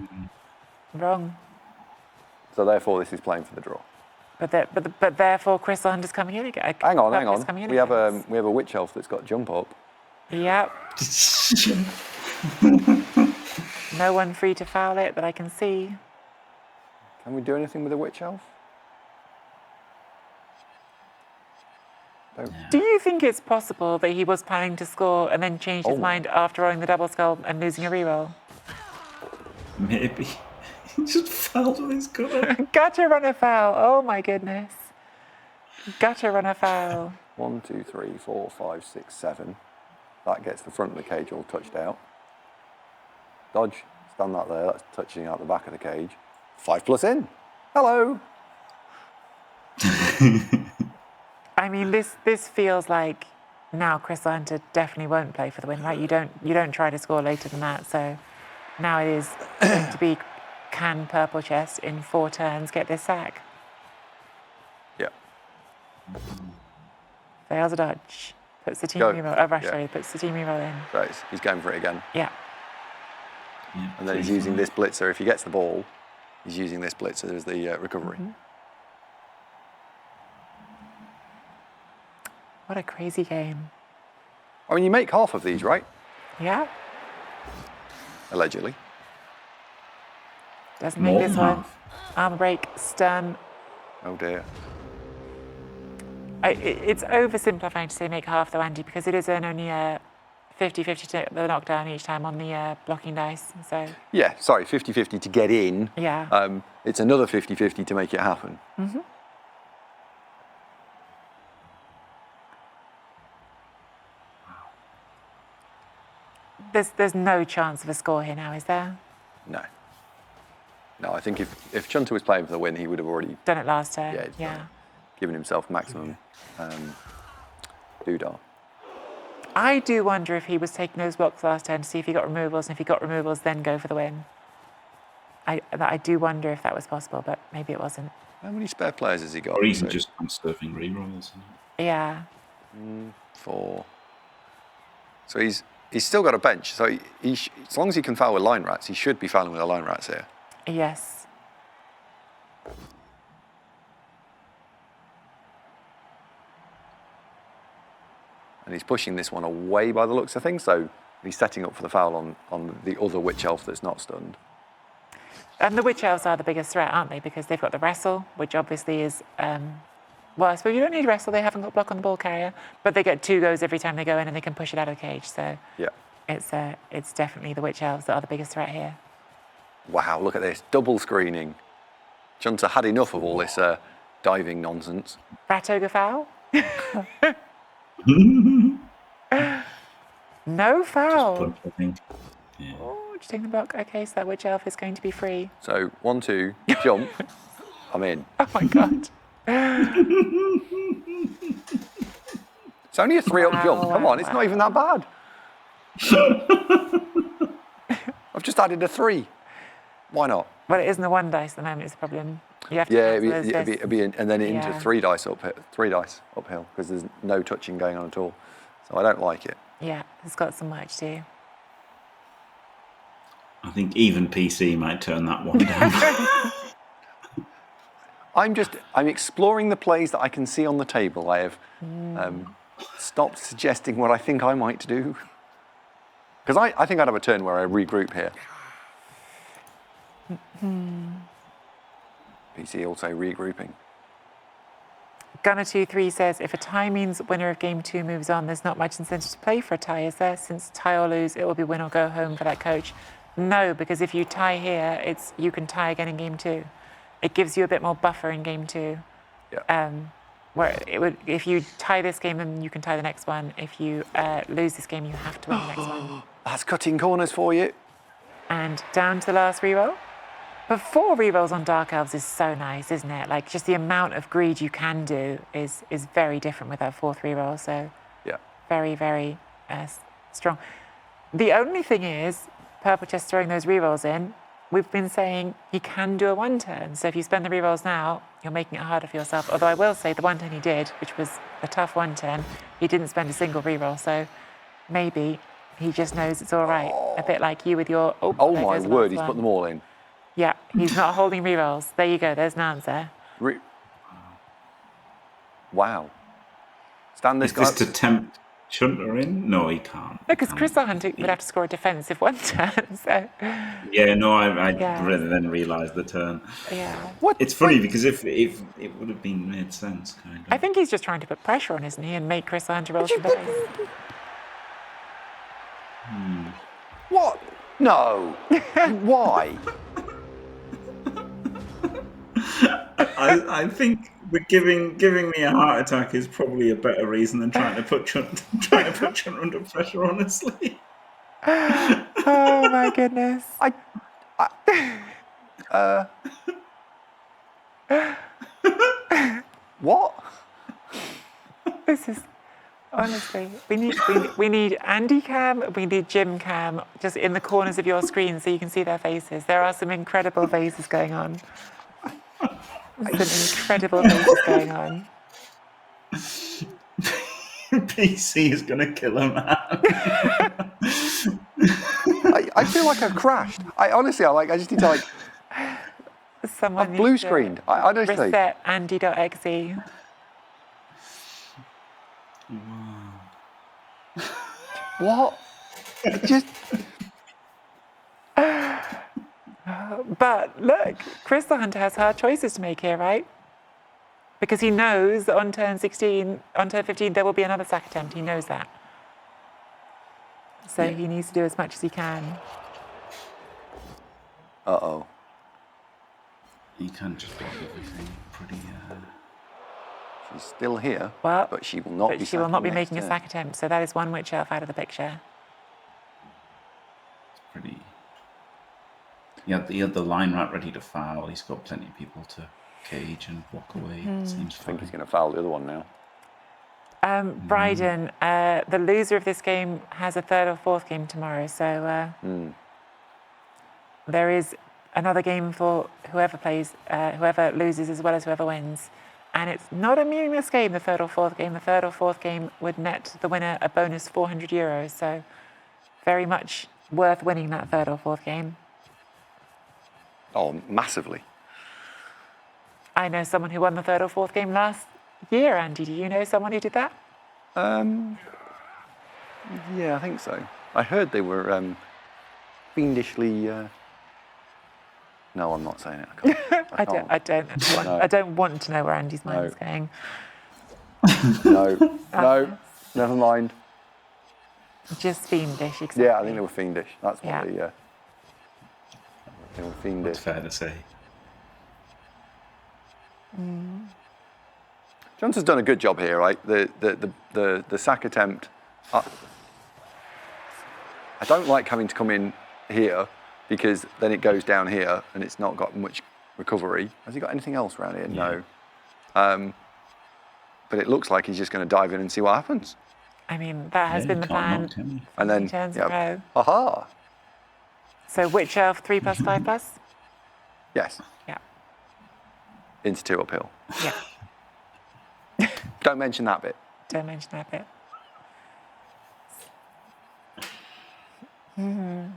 Wrong. So therefore, this is playing for the draw. But therefore, Crystal Hunter's coming in again. Hang on. Coming in We have again. a witch elf that's got jump up. Yep. No one free to foul it that I can see. Can we do anything with a witch elf? Do you think it's possible that he was planning to score and then changed his mind after rolling the double skull and losing a reroll? Maybe. He just fouled with his gun. Gutter run afoul. Oh my goodness. Gutter run afoul. 1, 2, 3, 4, 5, 6, 7. That gets the front of the cage all touched out. Dodge. Stand that there. That's touching out the back of the cage. 5+ in. Hello. I mean, this feels like now Crystal Hunter definitely won't play for the win, right? You don't try to score later than that. So now it is going to be, can PurpleChest in 4 turns get this sack? Yeah. Fails a dodge. Puts the team Go. reroll. Oh, Yeah. sorry, puts the team reroll in. So he's going for it again. Yeah. And then he's using this blitzer. If he gets the ball, he's using this blitzer as the recovery. What a crazy game. I mean, you make half of these, right? Yeah. Allegedly. Doesn't make More this than one. half. Armor break, stun. Oh dear. It's oversimplifying to say make half though, Andy, because it is only a 50-50 to the knockdown each time on the blocking dice. So Yeah, sorry, 50-50 to get in. yeah. It's another 50-50 to make it happen. There's no chance of a score here now, is there? No. No, I think if Chunter was playing for the win, he would have already Done it last turn. Yeah, Yeah. given himself maximum doodah. I do wonder if he was taking those blocks last turn to see if he got removals, and if he got removals, then go for the win. I do wonder if that was possible, but maybe it wasn't. How many spare players has he got? Or even So, just conserving rerolls. Yeah. 4. So he's still got a bench. So as long as he can foul with line rats, he should be fouling with the line rats here. Yes. And he's pushing this one away by the looks of things. So he's setting up for the foul on the other witch elf that's not stunned. And the witch elves are the biggest threat, aren't they? Because they've got the wrestle, which obviously is, well, I suppose you don't need wrestle. They haven't got block on the ball carrier, but they get 2 goes every time they go in, and they can push it out of the cage. So Yeah. it's definitely the witch elves that are the biggest threat here. Wow, look at this. Double screening. Chunter had enough of all this diving nonsense. Rat ogre foul? No foul. Punch, I think. Yeah. Oh, just taking the block. Okay, so that witch elf is going to be free. So 1, 2, jump. I'm in. Oh my god. It's only a 3-up Wow, jump. Come wow, on, it's not even that bad. I've just added a 3. Why not? Well, it isn't the 1 dice at the moment. It's the problem. You have to Yeah, cancel those it'd be and then into Yeah. 3 dice uphill because there's no touching going on at all. So I don't like it. Yeah, it's got some work to do. I think even PC might turn that one down. I'm exploring the plays that I can see on the table. I have stopped suggesting what I think I might do. Because I think I'd have a turn where I regroup here. PC also regrouping. Gunner23 says, if a tie means winner of game 2 moves on, there's not much incentive to play for a tie, is there? Since tie or lose, it will be win or go home for that coach. No, because if you tie here, you can tie again in game 2. It gives you a bit more buffer in game 2. Yeah. Where if you tie this game, then you can tie the next one. If you lose this game, you have to win the next one. That's cutting corners for you. And down to the last reroll. But 4 rerolls on Dark Elves is so nice, isn't it? Like, just the amount of greed you can do is very different with that 4th reroll. So, Yeah. very, very strong. The only thing is, PurpleChest throwing those rerolls in, we've been saying he can do a 1-turn. So if you spend the rerolls now, you're making it harder for yourself. Although I will say the 1-turn he did, which was a tough 1-turn, he didn't spend a single reroll. So maybe he just knows it's all right. A bit like you with your... Oh there my goes the word, last he's one. put them all in. Yeah, he's not holding rerolls. There you go, there's an answer. Wow. Stand this Is guy. this to tempt Chunter in? No, he can't. Because Crystal Hunter would have to score a defensive 1-turn, so... Yeah, no, I Yeah. then realised the turn. Yeah. What? It's funny because if it would have been made sense, kind of. I think he's just trying to put pressure on, isn't he, and make Crystal Hunter roll some dice. What? No. Why? I think giving me a heart attack is probably a better reason than trying to put Chunter under pressure. Honestly. Oh my goodness. What? This is honestly. We need Andy Cam, we need Jim Cam, just in the corners of your screen so you can see their faces. There are some incredible faces going on. Some incredible faces going on. PC is gonna kill a man. I feel like I've crashed. I just need to Someone I've blue needs to screened. I honestly. reset Andy.exe. What? It just. But look, Crystal Hunter has hard choices to make here, right? Because he knows that on turn 15, there will be another sack attempt. He knows that. So he needs to do as much as he can. Uh-oh. He can just block everything. Pretty. She's still here, Well, but she will not but be. she will not be sacking making a next sack attempt. So that is one witch elf out of the picture. Pretty. He had the line rat ready to foul. He's got plenty of people to cage and block away. It seems I think fine. he's going to foul the other one now. Bryden, the loser of this game has a 3rd or 4th game tomorrow. So there is another game for whoever plays, whoever loses as well as whoever wins. And it's not a meaningless game, the 3rd or 4th game. The 3rd or 4th game would net the winner a bonus €400. So very much worth winning that 3rd or 4th game. Oh, massively. I know someone who won the 3rd or 4th game last year, Andy. Do you know someone who did that? Yeah, I think so. I heard they were fiendishly. No, I'm not saying it. I can't. I don't want to know where Andy's mind is going. No, never mind. Just fiendish, exactly. Yeah, I think they were fiendish. That's what Yeah. they were fiendish. It's fair to say. Johnson's done a good job here, right? The sack attempt. I don't like having to come in here because then it goes down here and it's not got much recovery. Has he got anything else around here? Yeah. No. But it looks like he's just going to dive in and see what happens. I mean, that has been the plan. And then, turns in a row. Aha! So witch elf 3+5+? Yes, Yeah. into 2 uphill. Yeah. Don't mention that bit. Don't mention that bit.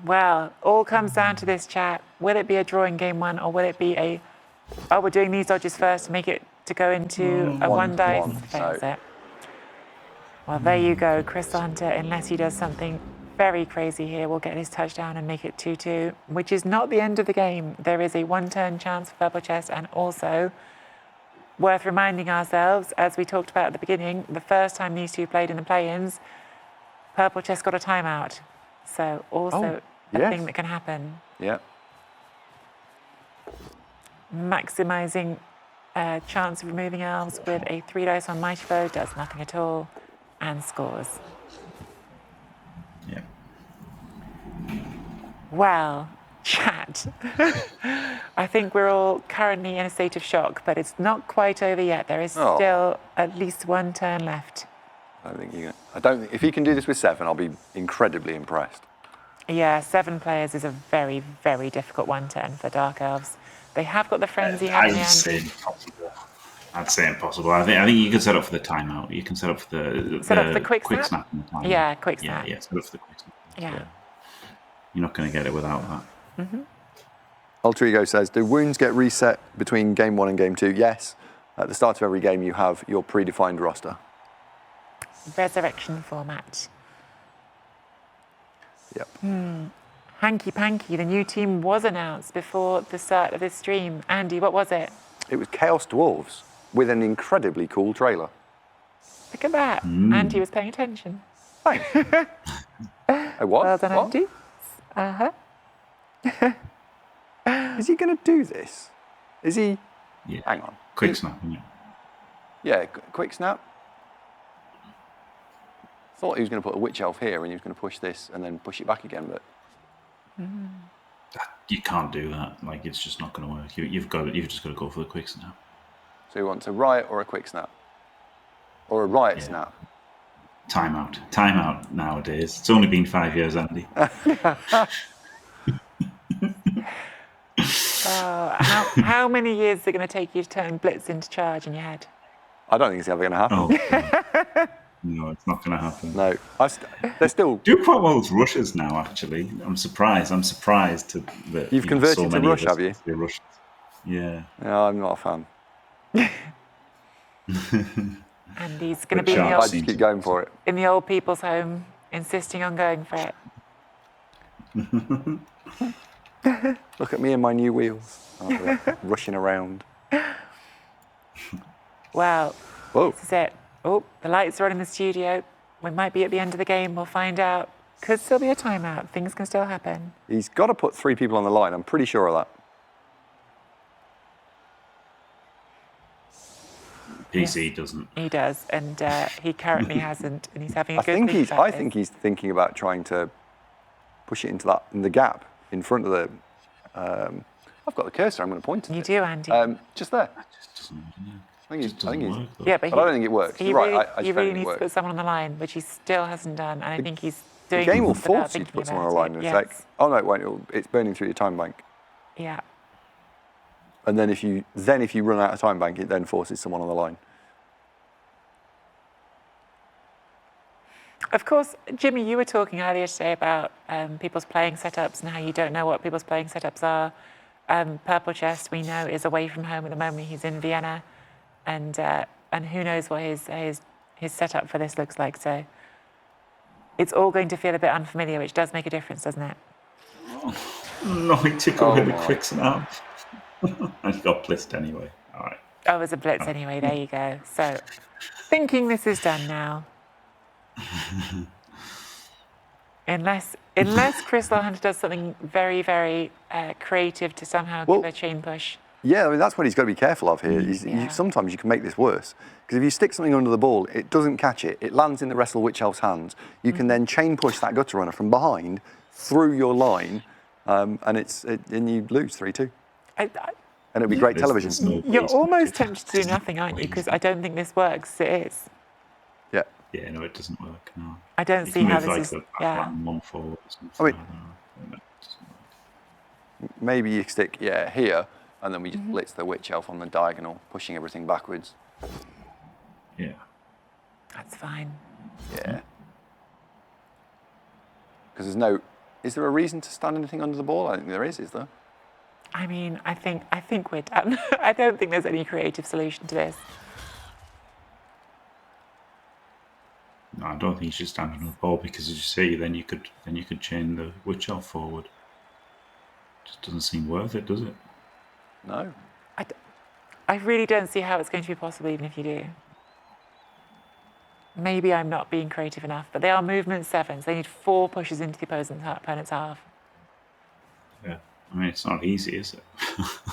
Well, all comes down to this chat. Will it be a draw in game 1 or will it be a, oh, we're doing these dodges first to make it to go into a 1 dice? Fails it. Well, there you go. Crystal Hunter, unless he does something very crazy here, will get his touchdown and make it 2-2, which is not the end of the game. There is a 1-turn chance for PurpleChest, and also worth reminding ourselves, as we talked about at the beginning, the first time these two played in the play-ins, PurpleChest got a timeout. So also a thing that can happen. Yeah. Maximising chance of removing elves with a 3 dice on Mighty Blow, does nothing at all, and scores. Yeah. Well, chat. that. I think we're all currently in a state of shock, but it's not quite over yet. There is still at least one turn left. I don't think if he can do this with 7, I'll be incredibly impressed. Yeah, 7 players is a very, very difficult one turn for Dark Elves. They have got the frenzy, haven't they, Andy? I'd say impossible. I think you can set up for the timeout. You can set up for the quick snap. Yeah, quick snap. Yeah, set up for the quick snap. Yeah. You're not going to get it without that. Mm-hmm. Alter Ego says, do wounds get reset between game 1 and game 2? Yes. At the start of every game, you have your predefined roster. Resurrection format. Yep. Hanky Panky, the new team was announced before the start of this stream. Andy, what was it? It was Chaos Dwarves with an incredibly cool trailer. Look at that. Andy was paying attention. Thanks. I was? Well done, What? Andy. Uh-huh. Is he going to do this? Is he? Yeah. Hang on. Quick snap. Yeah. Yeah, quick snap. Thought he was going to put a witch elf here and he was going to push this and then push it back again, but You can't do that. Like, it's just not going to work. You've just got to go for the quick snap. So you want a riot or a quick snap? Or a riot snap? Timeout nowadays. It's only been 5 years, Andy. How many years is it going to take you to turn Blitz into charge in your head? I don't think it's ever going to happen. Oh, no, it's not going to happen. No, they're still. Do quite well with rushes now. Actually, I'm surprised. That You've converted so to many rush, of us have you? play rushes. Yeah. No, I'm not a fan. And he's going to be in I just keep going for it. in the old people's home, insisting on going for it. Look at me and my new wheels. Rushing around. Well, Whoa. this is it. Oh, the lights are on in the studio. We might be at the end of the game. We'll find out. Could still be a timeout. Things can still happen. He's got to put 3 people on the line. I'm pretty sure of that. PC doesn't. He does, and he currently hasn't, and he's having a I good think he's thinking about trying to push it into the gap in front of the. I've got the cursor. I'm going to point at You it. do, Andy. Just there. Just doesn't. I think he's. Yeah, but I don't think it works. He You're really, right. I he just really don't think it needs to works. put someone on the line, which he still hasn't done, and I think he's The doing game will it without force you to thinking put someone on about a line in a sec. Yes. Oh no, it won't. It's burning through your time bank. Yeah. And then if you run out of time bank, it then forces someone on the line. Of course, Jimmy, you were talking earlier today about people's playing setups and how you don't know what people's playing setups are. PurpleChest, we know, is away from home at the moment. He's in Vienna, and who knows what his setup for this looks like. So it's all going to feel a bit unfamiliar, which does make a difference, doesn't it? No, he took away the quick snap. And he got blitzed anyway. All right. Oh, there's a blitz anyway. There you go. So thinking this is done now. Unless Chris Lawhunter does something very, very creative to somehow give a chain push. Yeah, I mean, that's what he's got to be careful of here. Sometimes you can make this worse. Because if you stick something under the ball, it doesn't catch it. It lands in the Wrestle Witch Elf's hands. You can then chain push that gutter runner from behind through your line, and you lose 3-2. And it'll be great television. You're almost tempted to do nothing, aren't you? Because I don't think this works. It is. Yeah. Yeah, no, it doesn't work. No. I don't see how this is. Yeah. One forward or something. I mean, maybe you stick here, and then we just blitz the Witch Elf on the diagonal, pushing everything backwards. Yeah. That's fine. Yeah. Because there's no. Is there a reason to stand anything under the ball? I think there is there? I mean, I think we're done. I don't think there's any creative solution to this. No, I don't think you should stand on the ball because, as you say, then you could chain the Witch Elf forward. Just doesn't seem worth it, does it? No. I really don't see how it's going to be possible, even if you do. Maybe I'm not being creative enough, but they are movement 7s. They need 4 pushes into the opponent's half. Yeah. I mean, it's not easy, is it?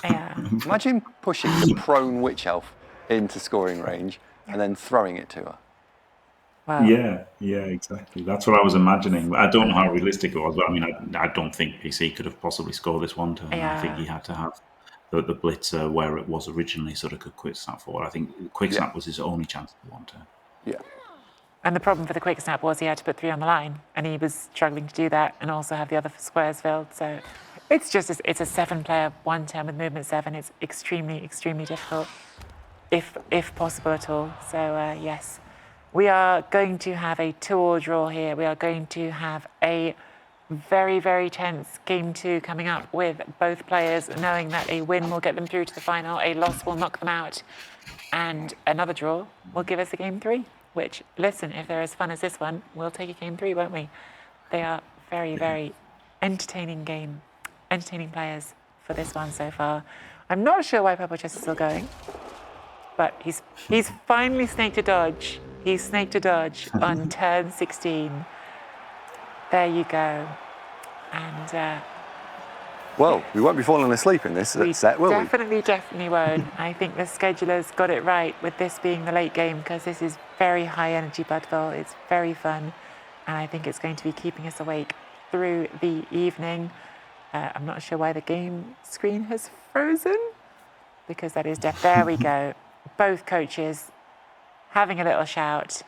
Yeah. Imagine pushing the prone Witch Elf into scoring range and then throwing it to her. Wow. Yeah, exactly. That's what I was imagining. I don't know how realistic it was, but I mean, I don't think PC could have possibly scored this one turn. I think he Yeah. had to have the blitzer where it was originally, so they could quick snap forward. I think quick Yeah. snap was his only chance of the one turn. Yeah. And the problem for the quick snap was he had to put 3 on the line, and he was struggling to do that and also have the other squares filled. So it's just it's a 7-player one turn with movement 7. It's extremely difficult, if possible at all. So yes, we are going to have a 2-all draw here. We are going to have a very tense game 2 coming up with both players knowing that a win will get them through to the final, a loss will knock them out, and another draw will give us a game 3. Which, listen, if they're as fun as this one, we'll take a game 3, won't we? They are very entertaining players for this one so far. I'm not sure why PurpleChest is still going, but he's finally snaked a dodge. He's snaked a dodge on turn 16. There you go. And Well, we won't be falling asleep in this set, will we? definitely won't. I think the schedulers got it right with this being the late game, because this is very high energy Blood Bowl. It's very fun, and I think it's going to be keeping us awake through the evening. I'm not sure why the game screen has frozen, because that is deaf. There we go. Both coaches having a little shout,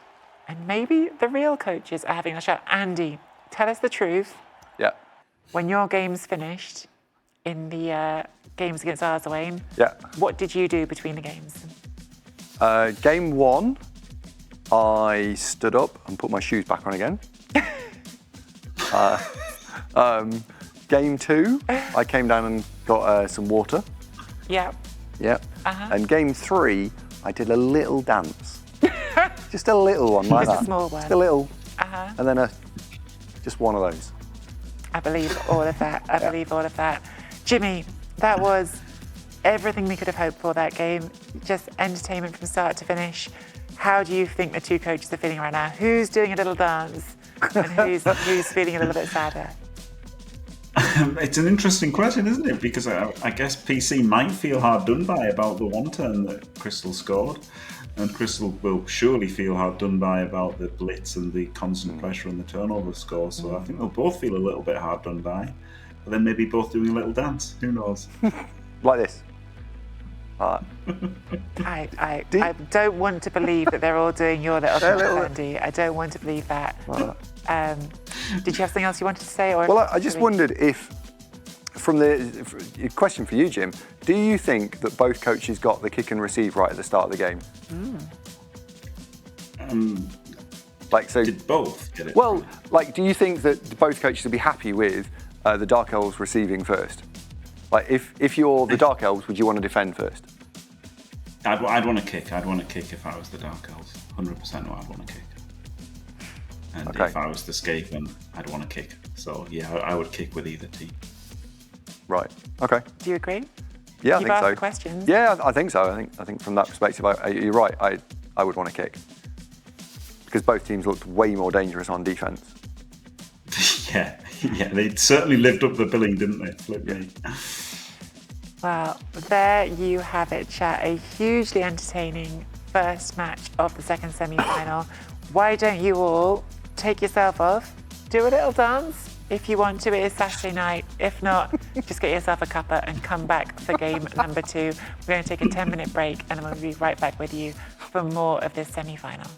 and maybe the real coaches are having a shout. Andy, tell us the truth. Yeah. When your game's finished in the games against Arzawayne, Yeah. what did you do between the games? Game 1, I stood up and put my shoes back on again. Game 2, I came down and got some water. Yeah. Yeah. And game 3, I did a little dance. Just a little one like Just that. a small one. Just a little. And then just one of those. I believe all of that. I believe all of that. Jimmy, that was everything we could have hoped for that game. Just entertainment from start to finish. How do you think the two coaches are feeling right now? Who's doing a little dance and who's feeling a little bit sadder? It's an interesting question, isn't it? Because I guess PC might feel hard done by about the one turn that Crystal scored. And Crystal will surely feel hard done by about the blitz and the constant pressure and the turnover score. So I think they'll both feel a little bit hard done by. But then maybe both doing a little dance. Who knows? Like this. I don't want to believe that they're all doing your little dance, Andy. I don't want to believe that. Did you have something else you wanted to say? Or Well, I just wondered if, from the question for you, Jim, do you think that both coaches got the kick and receive right at the start of the game? Did both get it? Well, do you think that both coaches would be happy with the Dark Elves receiving first? Like, if you're the Dark Elves, would you want to defend first? I'd want to kick. I'd want to kick if I was the Dark Elves. 100% I'd want to kick. And if I was the Skaven, I'd want to kick. So, yeah, I would kick with either team. Right. Okay. Do you agree? Yeah, You've I think asked so. the questions. Yeah, I think so. I think from that perspective, you're right. I would want to kick because both teams looked way more dangerous on defense. Yeah, they certainly lived up the billing, didn't they? Flip me. Well, there you have it, chat. A hugely entertaining first match of the second semi-final. Why don't you all take yourself off, do a little dance? If you want to, it is Saturday night. If not, just get yourself a cuppa and come back for game number 2. We're going to take a 10-minute break and then we'll be right back with you for more of this semi-final.